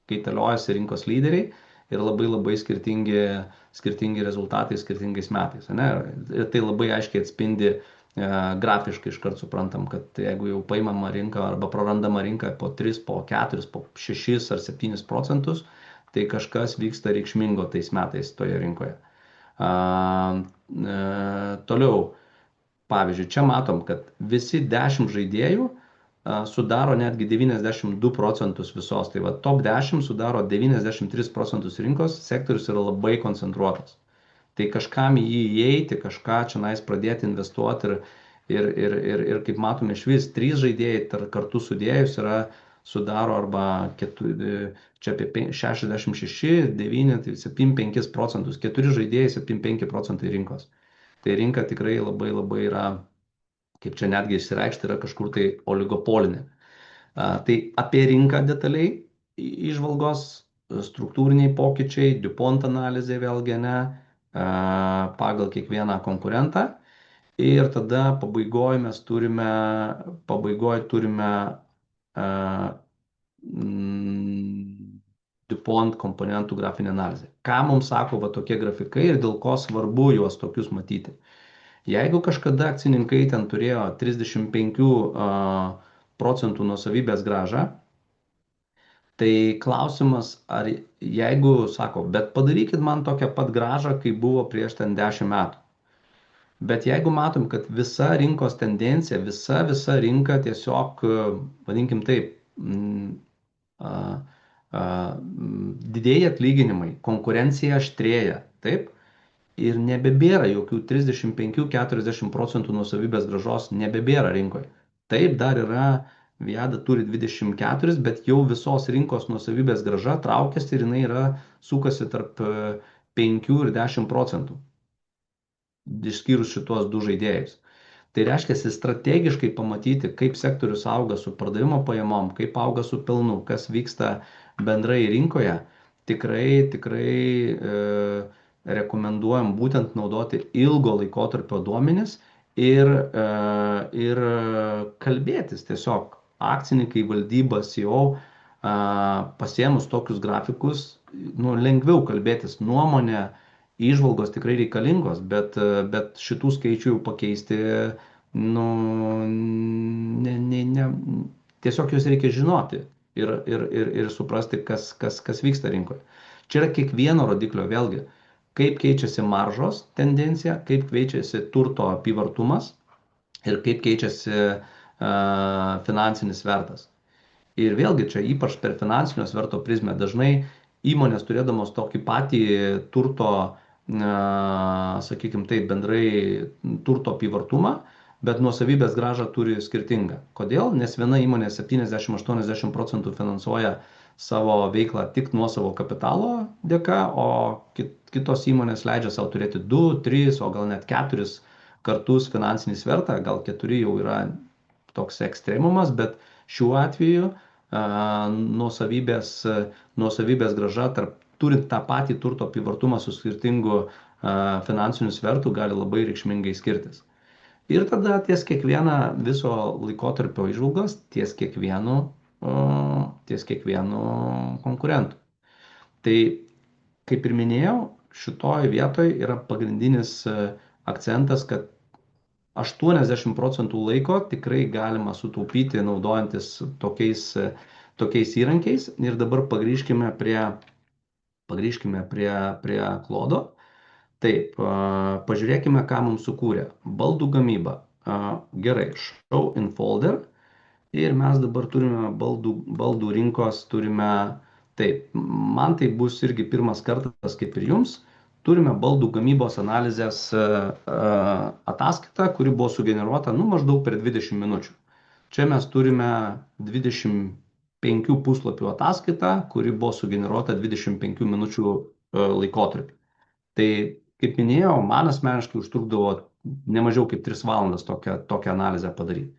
kaitaliojasi rinkos lyderiai ir labai skirtingi rezultatai skirtingais metais. Ne? Ir tai labai aiškiai atspindi grafiškai, iškart suprantam, kad jeigu jau paimama rinka arba prarandama rinka po 3, po 4, po 6 ar 7%, tai kažkas vyksta reikšmingo tais metais toje rinkoje. Toliau, pavyzdžiui, čia matom, kad visi 10 žaidėjų sudaro netgi 92% visos. Tai va, top 10 sudaro 93% rinkos, sektorius yra labai koncentruotas. Tai kažkam į jį įeiti, kažką čia nais pradėti investuoti ir kaip matome, iš vis 3 žaidėjai kartu sudėjus sudaro arba čia apie 66, 9, tai 75%, 4 žaidėjai 75% rinkos. Tai rinka tikrai labai yra, kaip čia netgi išsireikšti, yra kažkur tai oligopolinė. Tai apie rinką detaliai įžvalgos, struktūriniai pokyčiai, DuPont analizė vėlgi, pagal kiekvieną konkurentą. Ir tada pabaigoje mes turime DuPont komponentų grafinė analizė. Ką mums sako va tokie grafikai ir dėl ko svarbu juos tokius matyti. Jeigu kažkada akcininkai ten turėjo 35% nuosavybės grąžą, tai klausimas, ar jeigu sako, bet padarykit man tokią pat grąžą, kaip buvo prieš ten 10 metų. Bet jeigu matom, kad visa rinkos tendencija, visa rinka tiesiog, vadinkim taip, didėja atlyginimai, konkurencija aštrėja, taip, ir nebebėra jokių 35-40% nuosavybės grąžos, nebebėra rinkoje. Taip, dar yra Viada turi 24, bet jau visos rinkos nuosavybės grąža traukiasi ir jinai yra sukasi tarp 5 ir 10 procentų, išskyrus šitos du žaidėjus. Tai reiškia strategiškai pamatyti, kaip sektorius auga su pardavimo pajamom, kaip auga su pelnu, kas vyksta bendrai rinkoje. Tikrai rekomenduojam būtent naudoti ilgo laikotarpio duomenis ir kalbėtis tiesiog. Akcininkai, valdyba, CEO pasiemus tokius grafikus, nu, lengviau kalbėtis nuomonę, įžvalgos tikrai reikalingos, bet šitų skaičių jau pakeisti, nu, tiesiog juos reikia žinoti ir suprasti, kas vyksta rinkoje. Čia yra kiekvieno rodiklio vėlgi, kaip keičiasi maržos tendencija, kaip keičiasi turto apyvartumas ir kaip keičiasi finansinis svertas. Ir vėlgi čia ypač per finansinio sverto prizmę dažnai įmonės turėdamos tokį patį turto, sakykime taip, bendrai turto apyvartumą, bet nuosavybės grąžą turi skirtingą. Kodėl? Nes viena įmonė 70-80% finansuoja savo veiklą tik nuo savo kapitalo dėka, o kitos įmonės leidžia savo turėti 2, 3, o gal net 4 kartus finansinį svertą, gal 4 jau yra toks ekstremumas, bet šiuo atveju nuosavybės grąža, turint tą patį turto apyvartumą su skirtingu finansiniu svertu, gali labai reikšmingai skirtis. Ir tada ties kiekvieną viso laikotarpio įžvalgas, ties kiekvienu konkurentu. Tai, kaip ir minėjau, šitoje vietoje yra pagrindinis akcentas, kad 80% laiko tikrai galima sutaupyti naudojantis tokiais įrankiais. Ir dabar pagrįžkime prie klodo. Taip, pažiūrėkime, ką mums sukūrė. Baldų gamyba. Gerai, show in folder. Ir mes dabar turime baldų rinkos, taip, man tai bus irgi pirmas kartas kaip ir jums. Turime baldų gamybos analizės ataskaitą, kuri buvo sugeneruota maždaug per 20 minučių. Čia mes turime 25 puslapių ataskaitą, kuri buvo sugeneruota 25 minučių laikotarpį. Tai, kaip minėjau, man asmeniškai užtrukdavo nemažiau kaip 3 valandas tokią analizę padaryti.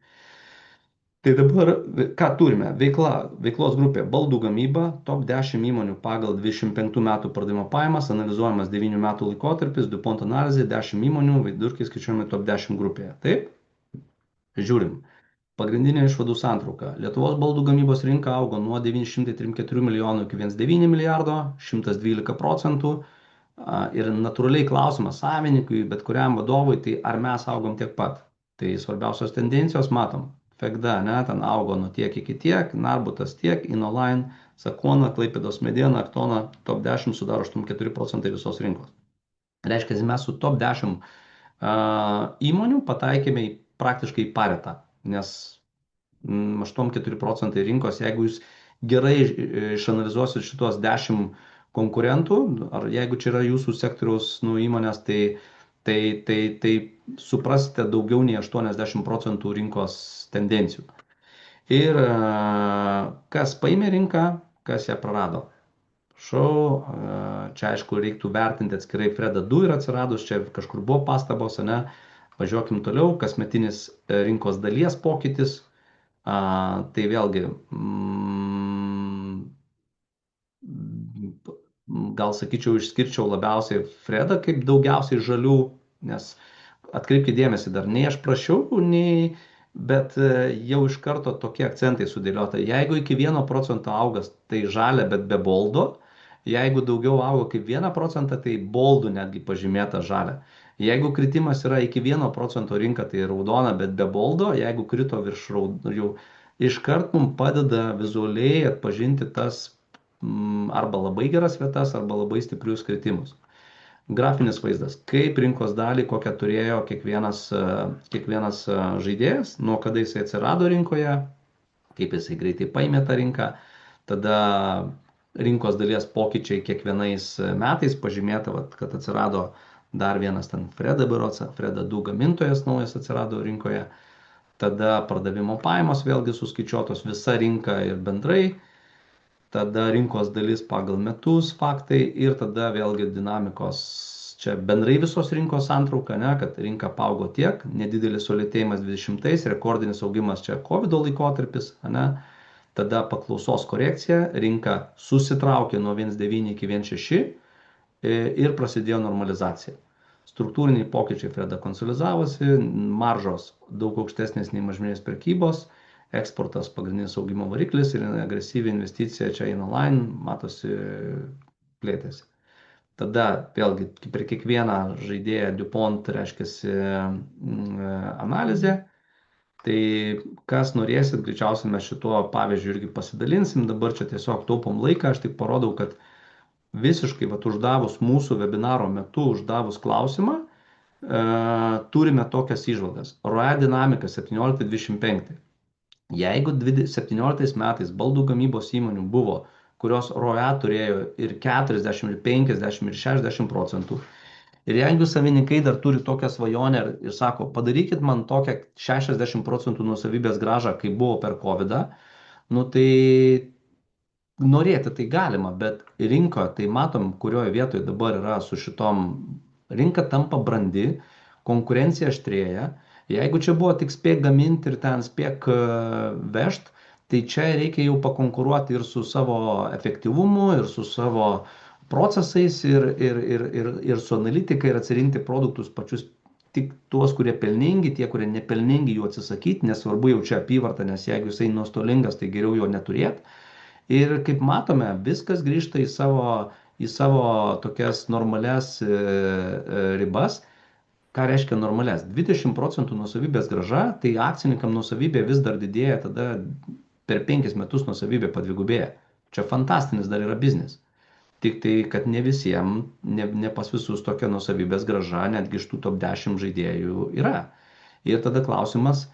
Tai dabar, ką turime? Veiklos grupė baldų gamyba, top 10 įmonių pagal 25 metų pardavimo pajamas, analizuojamas 9 metų laikotarpis, DuPont analizė, 10 įmonių, vidurkiai skaičiuojami top 10 grupėje. Taip? Žiūrim. Pagrindinė išvadų santrauka. Lietuvos baldų gamybos rinka augo nuo 934 milijonų iki 1,9 milijardo, 112%. Ir natūraliai klausimas savininkui, bet kuriam vadovui, tai ar mes augom tiek pat? Tai svarbiausios tendencijos matom. Fegda, ten augo nuo tiek iki tiek, Narbutas tiek, Inoline, Sakona, Klaipėdos mediena, Aktona, top 10 sudaro 84% visos rinkos. Reiškia, mes su top 10 įmonių pataikėme praktiškai paretą, nes 84% rinkos, jeigu jūs gerai išanalizuosit šitos 10 konkurentų, ar jeigu čia yra jūsų sektoriaus įmonės, tai suprasite daugiau nei 80% rinkos tendencijų. Ir kas paėmė rinką, kas ją prarado. Čia aišku reiktų vertinti atskirai Freda 2 ir atsiradus, čia kažkur buvo pastabos, važiuokim toliau, kasmetinis rinkos dalies pokytis. Tai vėlgi, gal sakyčiau, išskirčiau labiausiai Fredą kaip daugiausiai žalių, nes atkreipkite dėmesį, dar nei aš prašiau, bet jau iš karto tokie akcentai sudėliota. Jeigu iki 1% augas, tai žalia, bet be boldo. Jeigu daugiau auga kaip 1%, tai boldų netgi pažymėta žalia. Jeigu kritimas yra iki 1% rinka, tai raudona, bet be boldo. Jeigu krito virš raudonų, iškart mums padeda vizualiai atpažinti tas arba labai geras vietas, arba labai stiprius kritimus. Grafinis vaizdas, kaip rinkos dalį, kokią turėjo kiekvienas žaidėjas, nuo kada jisai atsirado rinkoje, kaip jisai greitai paėmė tą rinką, tada rinkos dalies pokyčiai kiekvienais metais pažymėta, kad atsirado dar vienas ten Freda berods, Freda 2 gamintojas naujas atsirado rinkoje. tada pardavimo pajamos vėlgi suskaičiuotos visa rinka ir bendrai, tada rinkos dalis pagal metus faktai ir tada vėlgi dinamikos. Čia bendrai visos rinkos santrauka, ne, kad rinka paaugo tiek, nedidelis sulėtėjimas 20-ais, rekordinis augimas čia COVID laikotarpis, ne, tada paklausos korekcija, rinka susitraukė nuo 1,9 iki 1,6 ir prasidėjo normalizacija. Struktūriniai pokyčiai Freda konsolidavosi, maržos daug aukštesnės nei mažmeninės prekybos, eksportas pagrindinis augimo variklis ir agresyvi investicija čia in online, matosi, plėtėsi. Tada vėlgi per kiekvieną žaidėją DuPont reiškia analizė. Tai kas norėsit, greičiausiai mes šituo pavyzdžiu irgi pasidalinsim. Dabar čia tiesiog taupom laiką, aš tik parodau, kad visiškai uždavus mūsų webinaro metu, uždavus klausimą, turime tokias įžvalgas. ROE dinamika 17-25. Jeigu 17 metais baldų gamybos įmonių buvo, kurios ROE turėjo ir 40, ir 50, ir 60%, ir jeigu savininkai dar turi tokią svajonę ir sako, padarykit man tokią 60% nuosavybės grąžą, kaip buvo per COVID, nu tai norėti tai galima, bet rinkoje tai matom, kurioje vietoje dabar yra su šitom, rinka tampa brandi, konkurencija aštrėja. Jeigu čia buvo tik spėk gaminti ir ten spėk vežt, tai čia reikia jau pakonkuruoti ir su savo efektyvumu, ir su savo procesais, ir su analitika, ir atsirinkti produktus pačius, tik tuos, kurie pelningi, tie, kurie nepelningi, jų atsisakyti, nesvarbu jau čia apyvarta, nes jeigu jisai nuostolingas, tai geriau jo neturėti. Ir kaip matome, viskas grįžta į savo tokias normales ribas. Ką reiškia normales? 20% nuosavybės grąža, tai akcininkam nuosavybė vis dar didėja, tada per 5 metus nuosavybė padvigubėja. Čia fantastinis dar yra biznis. Tik tai, kad ne visiems, ne pas visus tokia nuosavybės grąža, netgi iš tų top 10 žaidėjų yra. Ir tada klausimas,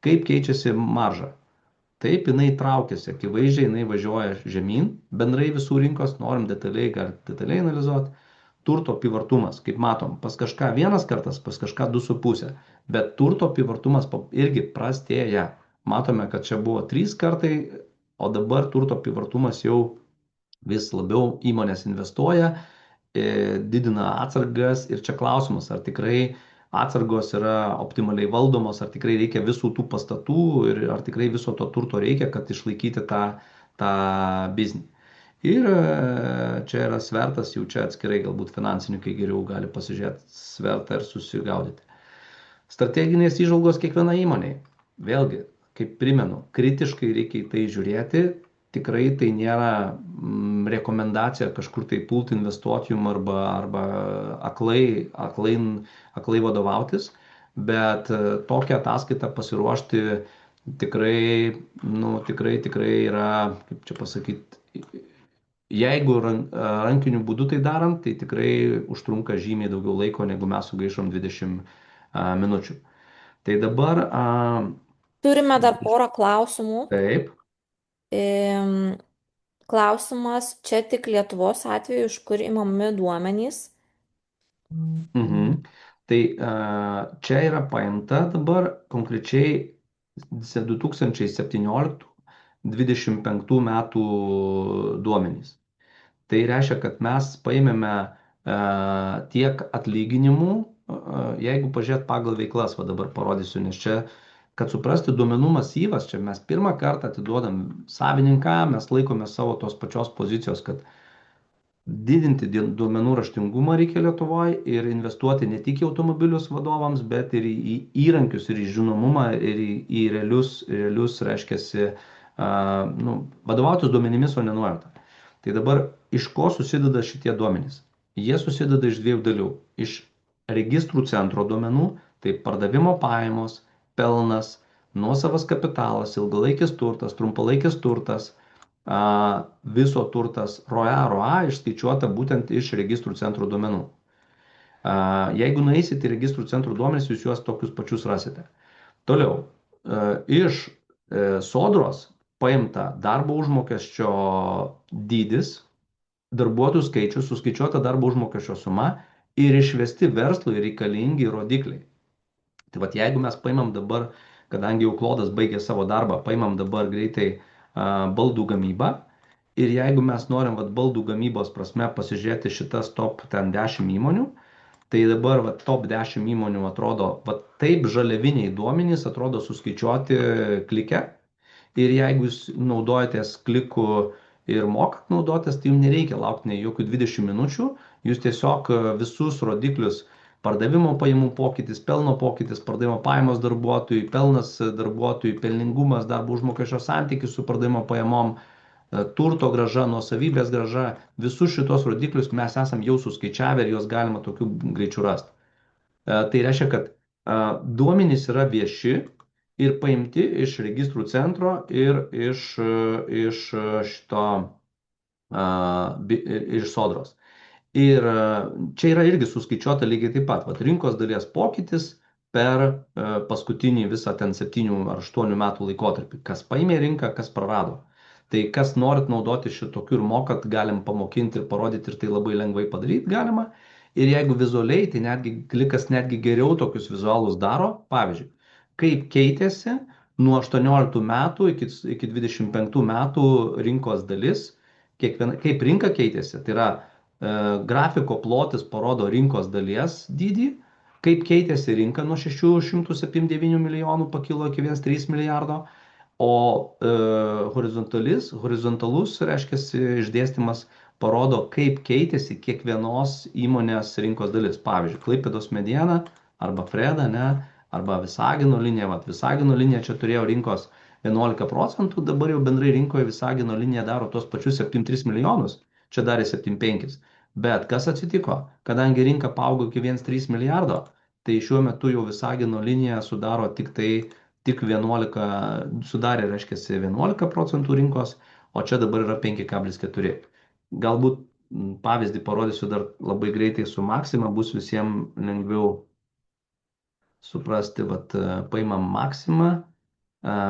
kaip keičiasi marža. Taip, jinai traukiasi, akivaizdžiai jinai važiuoja žemyn, bendrai visų rinkos, norim detaliai analizuoti. Turto apyvartumas, kaip matom, pas kažką 1 kartas, pas kažką 2,5, bet turto apyvartumas irgi prastėja. Matome, kad čia buvo 3 kartai, o dabar turto apyvartumas jau vis labiau įmonės investuoja, didina atsargas ir čia klausimas, ar tikrai atsargos yra optimaliai valdomos, ar tikrai reikia visų tų pastatų ir ar tikrai viso to turto reikia, kad išlaikyti tą biznį. Ir čia yra svertas, jau čia atskirai galbūt finansininkai geriau gali pasižiūrėti svertą ir susigaudyti. Strateginės įžvalgos kiekviena įmonė. Vėlgi, kaip primenu, kritiškai reikia į tai žiūrėti. Tikrai tai nėra rekomendacija kažkur tai pult investuoti jum arba aklai vadovautis, bet tokią ataskaitą pasiruošti tikrai yra, kaip čia pasakyti, jeigu rankiniu būdu tai darant, tai tikrai užtrunka žymiai daugiau laiko, negu mes sugaišom 20 minučių. Tai dabar... Turime dar porą klausimų. Taip. Klausimas, čia tik Lietuvos atveju, iš kur imami duomenys? Tai čia yra paimta dabar konkrečiai 2017-2025 metų duomenys. Tai reiškia, kad mes paėmėme tiek atlyginimų, jeigu pažiūrėt pagal veiklas, va dabar parodysiu, nes čia, kad suprasti duomenų masyvas, čia mes pirmą kartą atiduodam savininką, mes laikome savo tos pačios pozicijos, kad didinti duomenų raštingumą reikia Lietuvoje ir investuoti ne tik į automobilius vadovams, bet ir į įrankius, ir į žinomumą, ir į realius reiškiasi, vadovautis duomenimis, o ne nuojauta. Tai dabar iš ko susideda šitie duomenys? Jie susideda iš 2 dalių. Iš registrų centro duomenų, tai pardavimo pajamos, pelnas, nuosavas kapitalas, ilgalaikis turtas, trumpalaikis turtas, viso turtas ROA išskaičiuota būtent iš registrų centro duomenų. Jeigu nueisit į registrų centro duomenys, jūs juos tokius pačius rasite. Toliau, iš sodros paimta darbo užmokesčio dydis, darbuotojų skaičius, suskaičiuota darbo užmokesčio suma ir išvesti verslui reikalingi rodikliai. Tai vat, jeigu mes paimam dabar kadangi jau klodas baigė savo darbą, paimam dabar greitai baldų gamybą. Ir jeigu mes norim vat, baldų gamybos prasme pasižiūrėti šitas top ten 10 įmonių, tai dabar vat, top 10 įmonių atrodo, vat, taip žaliaviniai duomenys atrodo suskaičiuoti klike. Ir jeigu jūs naudojatės kliku ir mokat naudotis, tai jums nereikia laukti nei jokių 20 minučių, jūs tiesiog visus rodiklius pardavimo pajamų pokytis, pelno pokytis, pardavimo pajamos darbuotojui, pelnas darbuotojui, pelningumas, darbo užmokesčio santykis su pardavimo pajamom, turto graža, nuosavybės graža, visus šitos rodiklius mes esam jau suskaičiavę ir juos galima tokiu greičiu rasti. Tai reiškia, kad duomenys yra vieši ir paimti iš registrų centro ir iš šito, iš sodros. Ir čia yra irgi suskaičiuota lygiai taip pat, vat, rinkos dalies pokytis per paskutinį visą ten 7 ar 8 metų laikotarpį. Kas paėmė rinką, kas prarado. Tai kas norit naudoti šitokiu ir mokat, galim pamokinti ir parodyti ir tai labai lengvai padaryti galima. Ir jeigu vizualiai, tai netgi klikas netgi geriau tokius vizualus daro. Pavyzdžiui, kaip keitėsi nuo 18 metų iki 25 metų rinkos dalis, kaip rinka keitėsi. Tai yra grafiko plotis parodo rinkos dalies dydį, kaip keitėsi rinka nuo 679 milijonų pakilo iki 1,3 milijardo, o horizontalus, reiškia, išdėstymas parodo, kaip keitėsi kiekvienos įmonės rinkos dalis. Pavyzdžiui, Klaipėdos mediena arba Freda, ne, arba Visagino linija. Vat, Visagino linija čia turėjo rinkos 11%, dabar jau bendrai rinkoje Visagino linija daro tos pačius 7,3 milijonus, čia darė 7,5. Bet kas atsitiko? Kadangi rinka paaugo iki 1,3 milijardo, tai šiuo metu jau Visagino linija sudaro tik 11, sudarė, reiškia, 11% rinkos, o čia dabar yra 5,4. Galbūt pavyzdį parodysiu dar labai greitai su Maxima, bus visiems lengviau suprasti. Vat, paimam Maxima,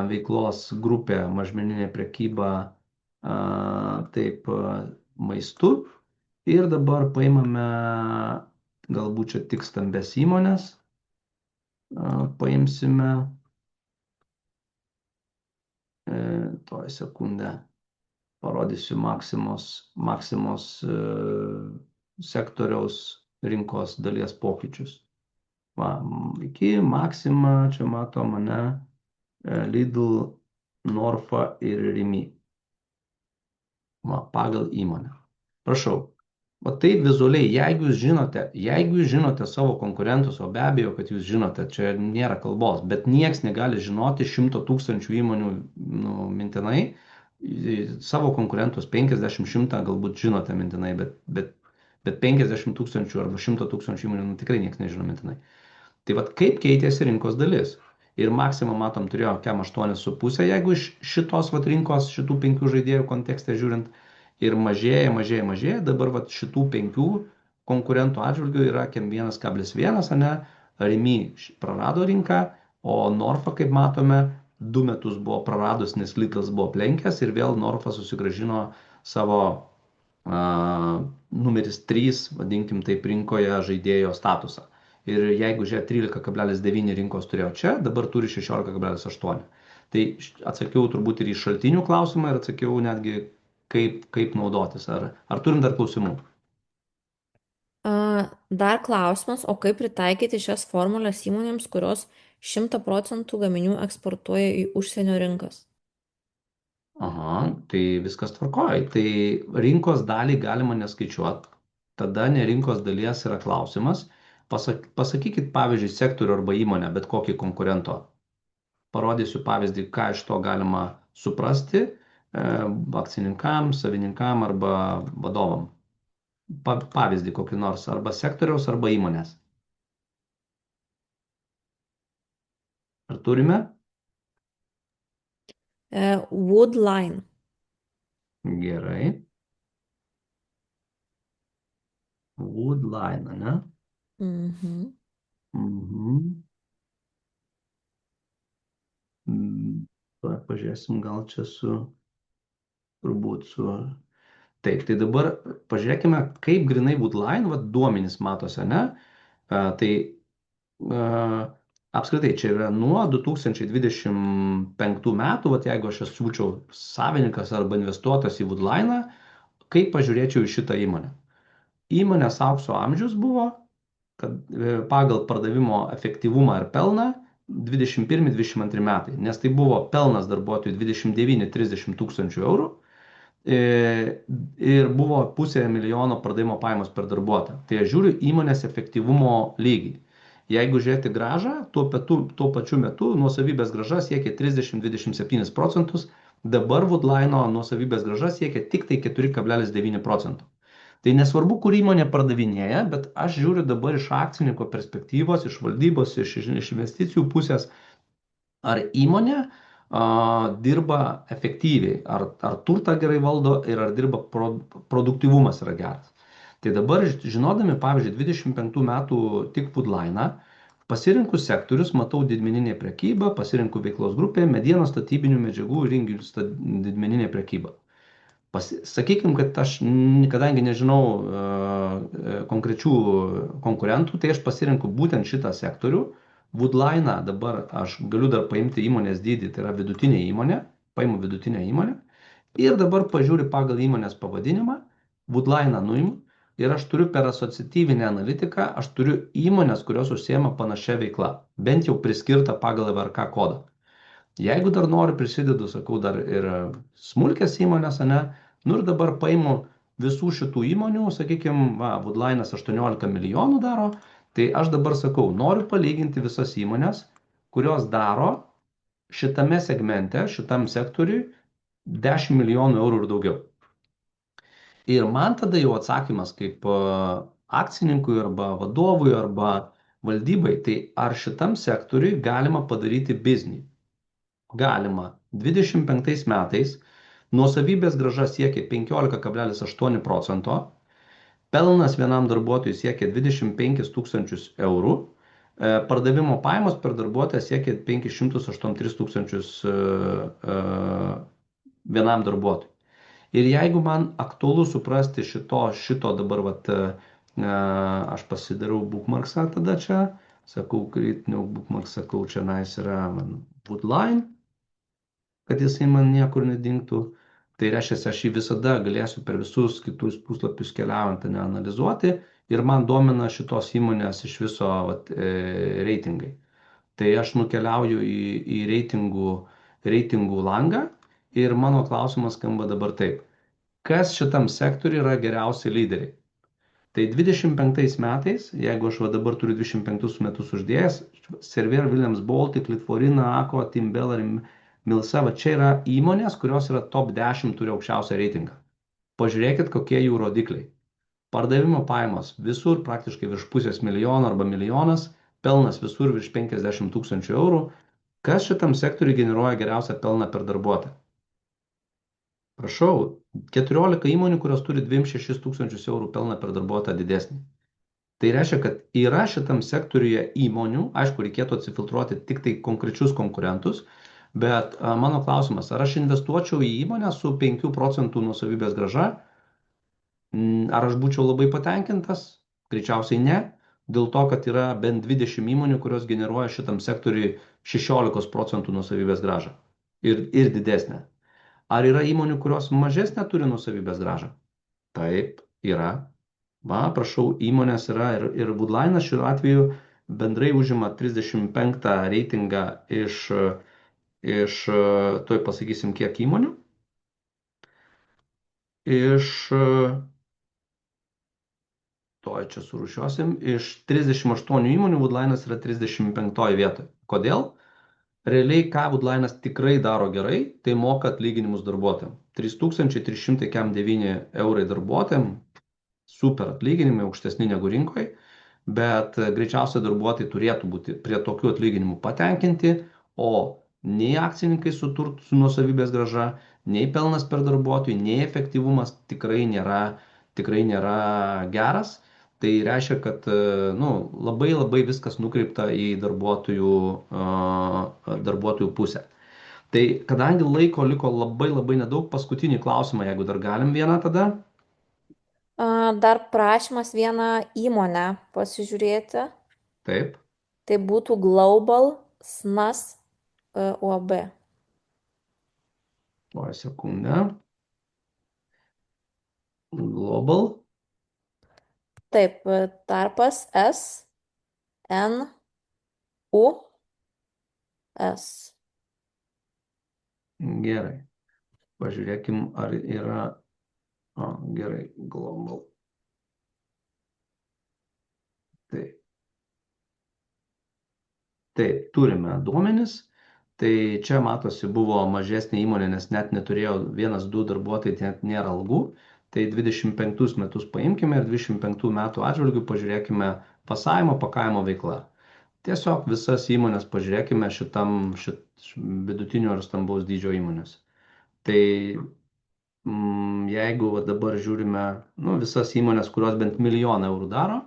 veiklos grupė, mažmeninė prekyba, taip, maistu. Ir dabar paimame, galbūt čia tik stambes įmonės, paimsime, toj sekundę, parodysiu Maximos sektoriaus rinkos dalies pokyčius. Va, iki Maxima, čia matom, ne, Lidl, Norfa ir Rimi. Va, pagal įmonę. Prašau. O taip vizualiai, jeigu jūs žinote savo konkurentus, o be abejo, kad jūs žinote, čia nėra kalbos, bet nieks negali žinoti 100 000 įmonių mintinai, savo konkurentus 50-100 galbūt žinote mintinai, bet 50 000 arba 100 000 įmonių tikrai nieks nežino mintinai. Tai vat kaip keitėsi rinkos dalis. Ir Maxima, matom, turėjo 8,5, jeigu iš šitos vat rinkos, šitų 5 žaidėjų kontekste žiūrint, ir mažėja, dabar vat šitų 5 konkurentų atžvilgių yra 1,1, ne, Rimi prarado rinką, o Norfa, kaip matome, 2 metus buvo praradus, nes Lidlas buvo aplenkęs ir vėl Norfa susigrąžino savo numeris 3, vadinkim taip, rinkoje žaidėjo statusą. Ir jeigu žiūrėt 13,9 rinkos turėjo čia, dabar turi 16,8. Tai atsakiau turbūt ir į šaltinių klausimą ir atsakiau netgi kaip naudotis. Ar turim dar klausimų? Dar klausimas, o kaip pritaikyti šias formulės įmonėms, kurios 100% gaminių eksportuoja į užsienio rinkas? Aha, tai viskas tvarkoja. Tai rinkos dalį galima neskaičiuoti. Tada ne rinkos dalies yra klausimas. Pasakykit, pavyzdžiui, sektorių arba įmonę, bet kokį konkurento. Parodysiu pavyzdį, ką iš to galima suprasti akcininkam, savininkam arba vadovam. Pavyzdį kokį nors, arba sektoriaus, arba įmonės. Ar turime? Woodline. Gerai. Woodline, ne? Mhm. Pažiūrėsim, gal čia turbūt su... Taip, tai dabar pažiūrėkime, kaip grinai Woodline, duomenys matosi, ne? Tai Apskritai, čia yra nuo 2025 metų, vat jeigu aš esu būčiau savininkas arba investuotojas į Woodline'ą, kaip pažiūrėčiau į šitą įmonę. Įmonės aukso amžius buvo, kad pagal pardavimo efektyvumą ir pelną 21-22 metai, nes tai buvo pelnas darbuotojų 29-30 tūkstančių eurų ir buvo pusė milijono pardavimo pajamos per darbuotoją. Tai aš žiūriu įmonės efektyvumo lygį. Jeigu žiūrėti gražą, tuo pačiu metu nuosavybės graža siekia 30-27 procentus, dabar Woodline'o nuosavybės graža siekia tik tai 4,9 procentų. Tai nesvarbu, kur įmonė pardavinėja, bet aš žiūriu dabar iš akcininko perspektyvos, iš valdybos, iš investicijų pusės, ar įmonė dirba efektyviai, ar turtą gerai valdo ir ar dirba produktyvumas yra geras. Tai dabar, žinodami, pavyzdžiui, 25 metų tik Woodline'ą, pasirinku sektorius, matau didmeninė prekyba, pasirinku veiklos grupė, medienos statybinių medžiagų ir įrenginių didmeninė prekyba. Sakykime, kad aš, kadangi nežinau konkrečių konkurentų, tai aš pasirinku būtent šitą sektorių. Woodline'ą dabar aš galiu dar paimti įmonės dydį, tai yra vidutinė įmonė, paimu vidutinę įmonę ir dabar pažiūriu pagal įmonės pavadinimą, Woodline'ą nuimu ir aš turiu per asociatyvinę analitiką, aš turiu įmonės, kurios užsiema panašia veikla, bent jau priskirta pagal VRK kodą. Jeigu dar noriu prisidedu, sakau, dar ir smulkės įmonės, ne, nu ir dabar paimu visų šitų įmonių, sakykime, Woodline'as 18 milijonų daro, tai aš dabar sakau, noriu palyginti visas įmonės, kurios daro šitame segmente, šitam sektoriui 10 milijonų eurų ir daugiau. Ir man tada jau atsakymas kaip akcininkui arba vadovui arba valdybai, tai ar šitam sektoriui galima padaryti biznį. Galima. 25 metais nuosavybės graža siekia 15,8 procento, pelnas vienam darbuotojui siekia 25 tūkstančius eurų, pardavimo pajamos per darbuotoją siekia 583 tūkstančius vienam darbuotojui. Ir jeigu man aktualu suprasti šito dabar, vat, aš pasidarau bookmarksą tada čia, sakau, kritinio bookmarks, sakau, čia nais yra Woodline, kad jisai man niekur nedingtų. Tai reiškia, aš jį visada galėsiu per visus kitus puslapius keliaujant analizuoti ir man domina šitos įmonės iš viso reitingai. Tai aš nukeliauju į reitingų langą ir mano klausimas skamba dabar taip. Kas šitam sektoriui yra geriausi lyderiai? Tai 25 metais, jeigu aš dabar turiu 25 metus uždėjęs, Server, Williams Baltic, Litforina, Ako, Timbel ir Milsa, va čia yra įmonės, kurios yra top 10 turi aukščiausią reitingą. Pažiūrėkit, kokie jų rodikliai. Pardavimo pajamos visur praktiškai virš pusės milijono arba milijonas, pelnas visur virš 50 tūkstančių eurų. Kas šitam sektoriui generuoja geriausią pelną per darbuotoją? Prašau, 14 įmonių, kurios turi 26 tūkstančius eurų pelną per darbuotoją didesnį. Tai reiškia, kad yra šitam sektoriuje įmonių, aišku, reikėtų atsifiltruoti tik tai konkrečius konkurentus, bet mano klausimas, ar aš investuočiau į įmonę su 5 procentų nuosavybės graža, ar aš būčiau labai patenkintas? Greičiausiai ne, dėl to, kad yra bent 20 įmonių, kurios generuoja šitam sektoriui 16 procentų nuosavybės gražą ir didesnę. Ar yra įmonių, kurios mažesnę turi nuosavybės gražą? Taip, yra. Va, prašau, įmonės yra ir Woodline'as šiuo atveju bendrai užima 35 reitingą iš tuoj pasakysim, kiek įmonių. Tuoj čia surūšiosim. Iš 38 įmonių Woodline'as yra 35 vietoje. Kodėl? Realiai, ką Woodline'as tikrai daro gerai, tai moka atlyginimus darbuotojams. 3309 eurai darbuotojams, super atlyginimai, aukštesni negu rinkoje, bet greičiausiai darbuotojai turėtų būti prie tokių atlyginimų patenkinti, o nei akcininkai su nuosavybės graža, nei pelnas per darbuotojų, nei efektyvumas tikrai nėra geras. Tai reiškia, kad labai viskas nukreipta į darbuotojų pusę. Tai kadangi laiko liko labai nedaug, paskutinį klausimą, jeigu dar galim vieną tada. Dar prašymas vieną įmonę pasižiūrėti. Taip. Tai būtų Global SNAS UAB. O sekundę. Global. Taip, tarpas S, N, U, S. Gerai. Pažiūrėkim, ar yra. Gerai, Global. Taip. Taip, turime duomenis. Tai čia matosi buvo mažesnė įmonė, nes net neturėjo 1-2 darbuotojai, net nėra algų. Tai 25 metus paimkime ir 25 metų atžvilgių pažiūrėkime pasavimo, pakavimo veikla. Tiesiog visas įmonės pažiūrėkime vidutinio ir stambaus dydžio įmonės. Tai jeigu dabar žiūrime visas įmonės, kurios bent milijoną eurų daro,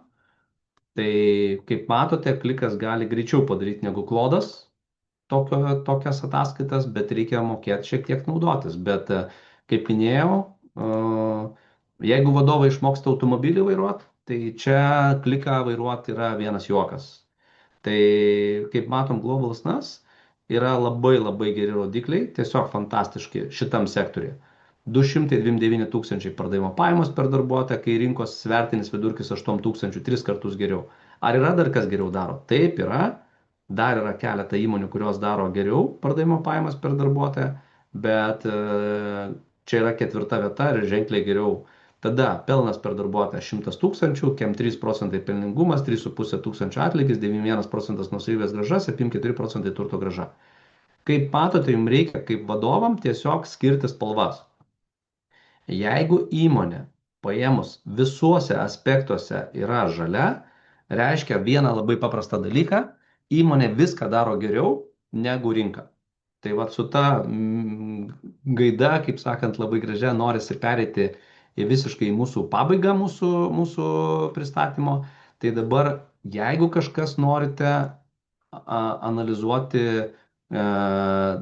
tai kaip matote, klikas gali greičiau padaryti negu klodas tokias ataskaitas, bet reikia mokėti šiek tiek naudotis. Bet kaip minėjau, jeigu vadovai išmoksta automobilį vairuoti, tai čia kliką vairuoti yra vienas juokas. Tai kaip matom, Global SNAS yra labai labai geri rodikliai, tiesiog fantastiški šitam sektoriui. 229 tūkstančiai pardavimo pajamos per darbuotoją, kai rinkos svertinis vidurkis 8 tūkstančių, 3 kartus geriau. Ar yra dar kas geriau daro? Taip yra. Dar yra keletą įmonių, kurios daro geriau pardavimo pajamas per darbuotoją, bet čia yra 4. vieta ir ženkliai geriau. Tada pelnas per darbuotoją 100 tūkstančių, kem 3 procentai pelningumas, 3,5 tūkstančio atlygis, 91 procentas nuosavybės grąža, 74 procentai turto grąža. Kaip matote, jums reikia kaip vadovam tiesiog skirti spalvas. Jeigu įmonė paėmus visuose aspektuose yra žalia, reiškia vieną labai paprastą dalyką, įmonė viską daro geriau negu rinka. Tai vat su ta gaida, kaip sakant, labai gražia norisi pereiti į visiškai mūsų pabaigą mūsų pristatymo. Tai dabar, jeigu kažkas norite analizuoti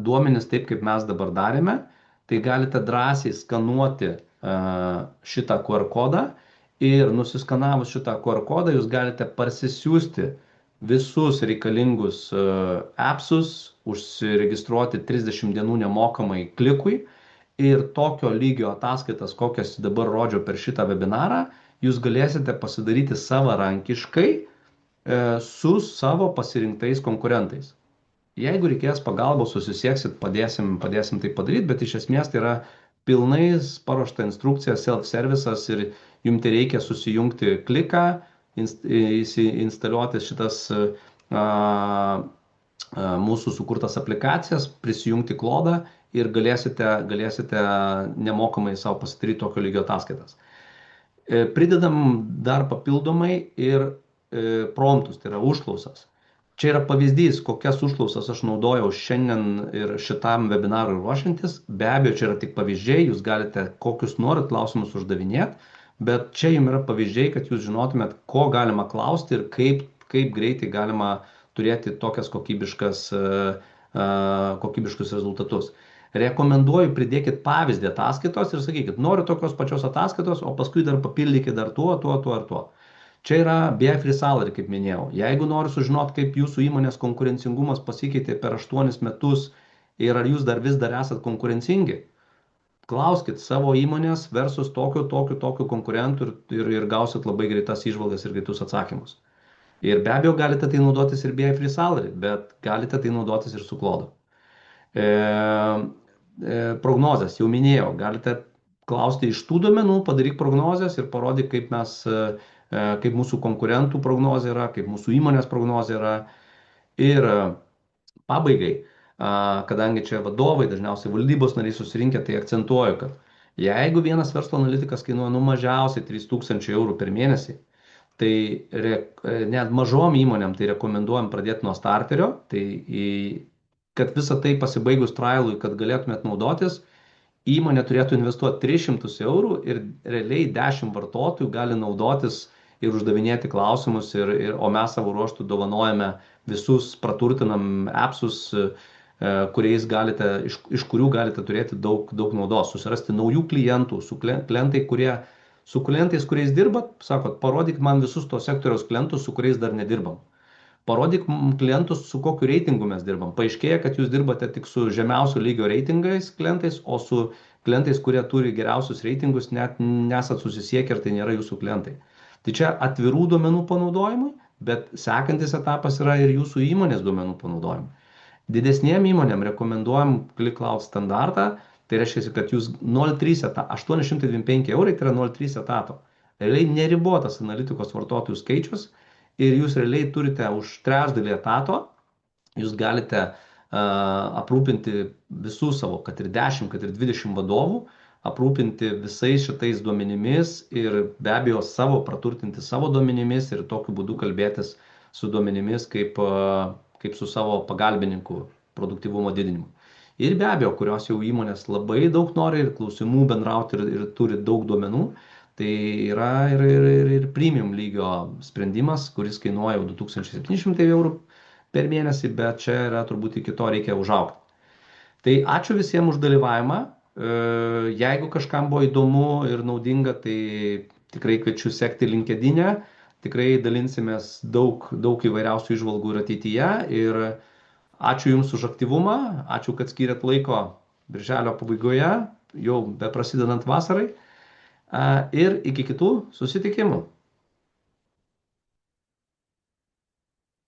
duomenis taip, kaip mes dabar darėme, tai galite drąsiai skanuoti šitą QR kodą ir nusiskanavus šitą QR kodą jūs galite parsisiųsti visus reikalingus appsus, užsiregistruoti 30 dienų nemokamai klikui ir tokio lygio ataskaitas, kokias dabar rodžiau per šitą webinarą, jūs galėsite pasidaryti savarankiškai su savo pasirinktais konkurentais. Jeigu reikės pagalbos, susisieksit, padėsim tai padaryti, bet iš esmės tai yra pilnai paruošta instrukcija, self-services ir jums tai reikia susijungti kliką, instaliuoti šitas mūsų sukurtas aplikacijas, prisijungti klodą ir galėsite nemokamai savo pasidaryti tokio lygio ataskaitas. Pridedam dar papildomai ir promptus, tai yra užklausas. Čia yra pavyzdys, kokias užklausas aš naudojau šiandien ir šitam webinarui ruošiantis. Be abejo, čia yra tik pavyzdžiai, jūs galite kokius norit klausimus uždavinėti, bet čia jums yra pavyzdžiai, kad jūs žinotumėt, ko galima klausti ir kaip greitai galima turėti tokias kokybiškus rezultatus. Rekomenduoju, pridėkit pavyzdį ataskaitos ir sakykit, noriu tokios pačios ataskaitos, o paskui dar papildykit dar tuo ir tuo. Čia yra BI Free Salary, kaip minėjau. Jeigu nori sužinoti, kaip jūsų įmonės konkurencingumas pasikeitė per 8 metus ir ar jūs vis dar esat konkurencingi, klauskit savo įmonės versus tokiu konkurentų ir gausit labai greitas įžvalgas ir greitus atsakymus. Ir be abejo galite tai naudotis ir BI Free Salary, bet galite tai naudotis ir su klodu. Prognozės, jau minėjau, galite klausti iš tų duomenų, padaryk prognozės ir parodyk, kaip mūsų konkurentų prognozė yra, kaip mūsų įmonės prognozė yra. Ir pabaigai, kadangi čia vadovai, dažniausiai valdybos nariai susirinkę, tai akcentuoju, kad jeigu vienas verslo analitikas kainuoja mažiausiai 3000 eurų per mėnesį, tai net mažom įmonėm tai rekomenduojam pradėti nuo starterio, tai kad visą tai pasibaigus trialui, kad galėtumėt naudotis, įmonė turėtų investuoti 300 eurų ir realiai 10 vartotojų gali naudotis ir uždavinėti klausimus, o mes savo ruoštų dovanojame visus, praturtinam appsus, iš kurių galite turėti daug naudos, susirasti naujų klientų, su klientais, kuriais dirbat, sakot, parodyk man visus to sektoriaus klientus, su kuriais dar nedirbam. Parodyk klientus, su kokiu reitingu mes dirbam. Paaiškėja, kad jūs dirbate tik su žemiausio lygio reitingais klientais, o su klientais, kurie turi geriausius reitingus, net nesat susisiekę ir tai nėra jūsų klientai. Tai čia atvirų duomenų panaudojimui, bet sekantis etapas yra ir jūsų įmonės duomenų panaudojimui. Didesniem įmonėm rekomenduojam ClickCloud standartą, tai reiškia, kad jūs 0,3 etato, 825 eurai tai yra 0,3 etato. Realiai neribotas analitikos vartotojų skaičius ir jūs realiai turite už trečdalį etato, jūs galite aprūpinti visus savo, kad ir 10, kad ir 20 vadovų, aprūpinti visais šitais duomenimis ir be abejo praturtinti savo duomenimis ir tokiu būdu kalbėtis su duomenimis kaip su savo pagalbininku produktyvumo didinimu. Ir be abejo, kurios jau įmonės labai daug nori ir klausimų bendrauti ir turi daug duomenų, tai yra ir premium lygio sprendimas, kuris kainuoja jau 2700 eurų per mėnesį, bet čia yra turbūt iki to reikia užaugti. Tai ačiū visiems už dalyvavimą. Jeigu kažkam buvo įdomu ir naudinga, tai tikrai kviečiu sekti LinkedIn'e. Tikrai dalinsimės daug įvairiausių įžvalgų ir ateityje. Ir ačiū Jums už aktyvumą, ačiū, kad skyrėt laiko birželio pabaigoje, jau beprasidedant vasarai. Ir iki kitų susitikimų.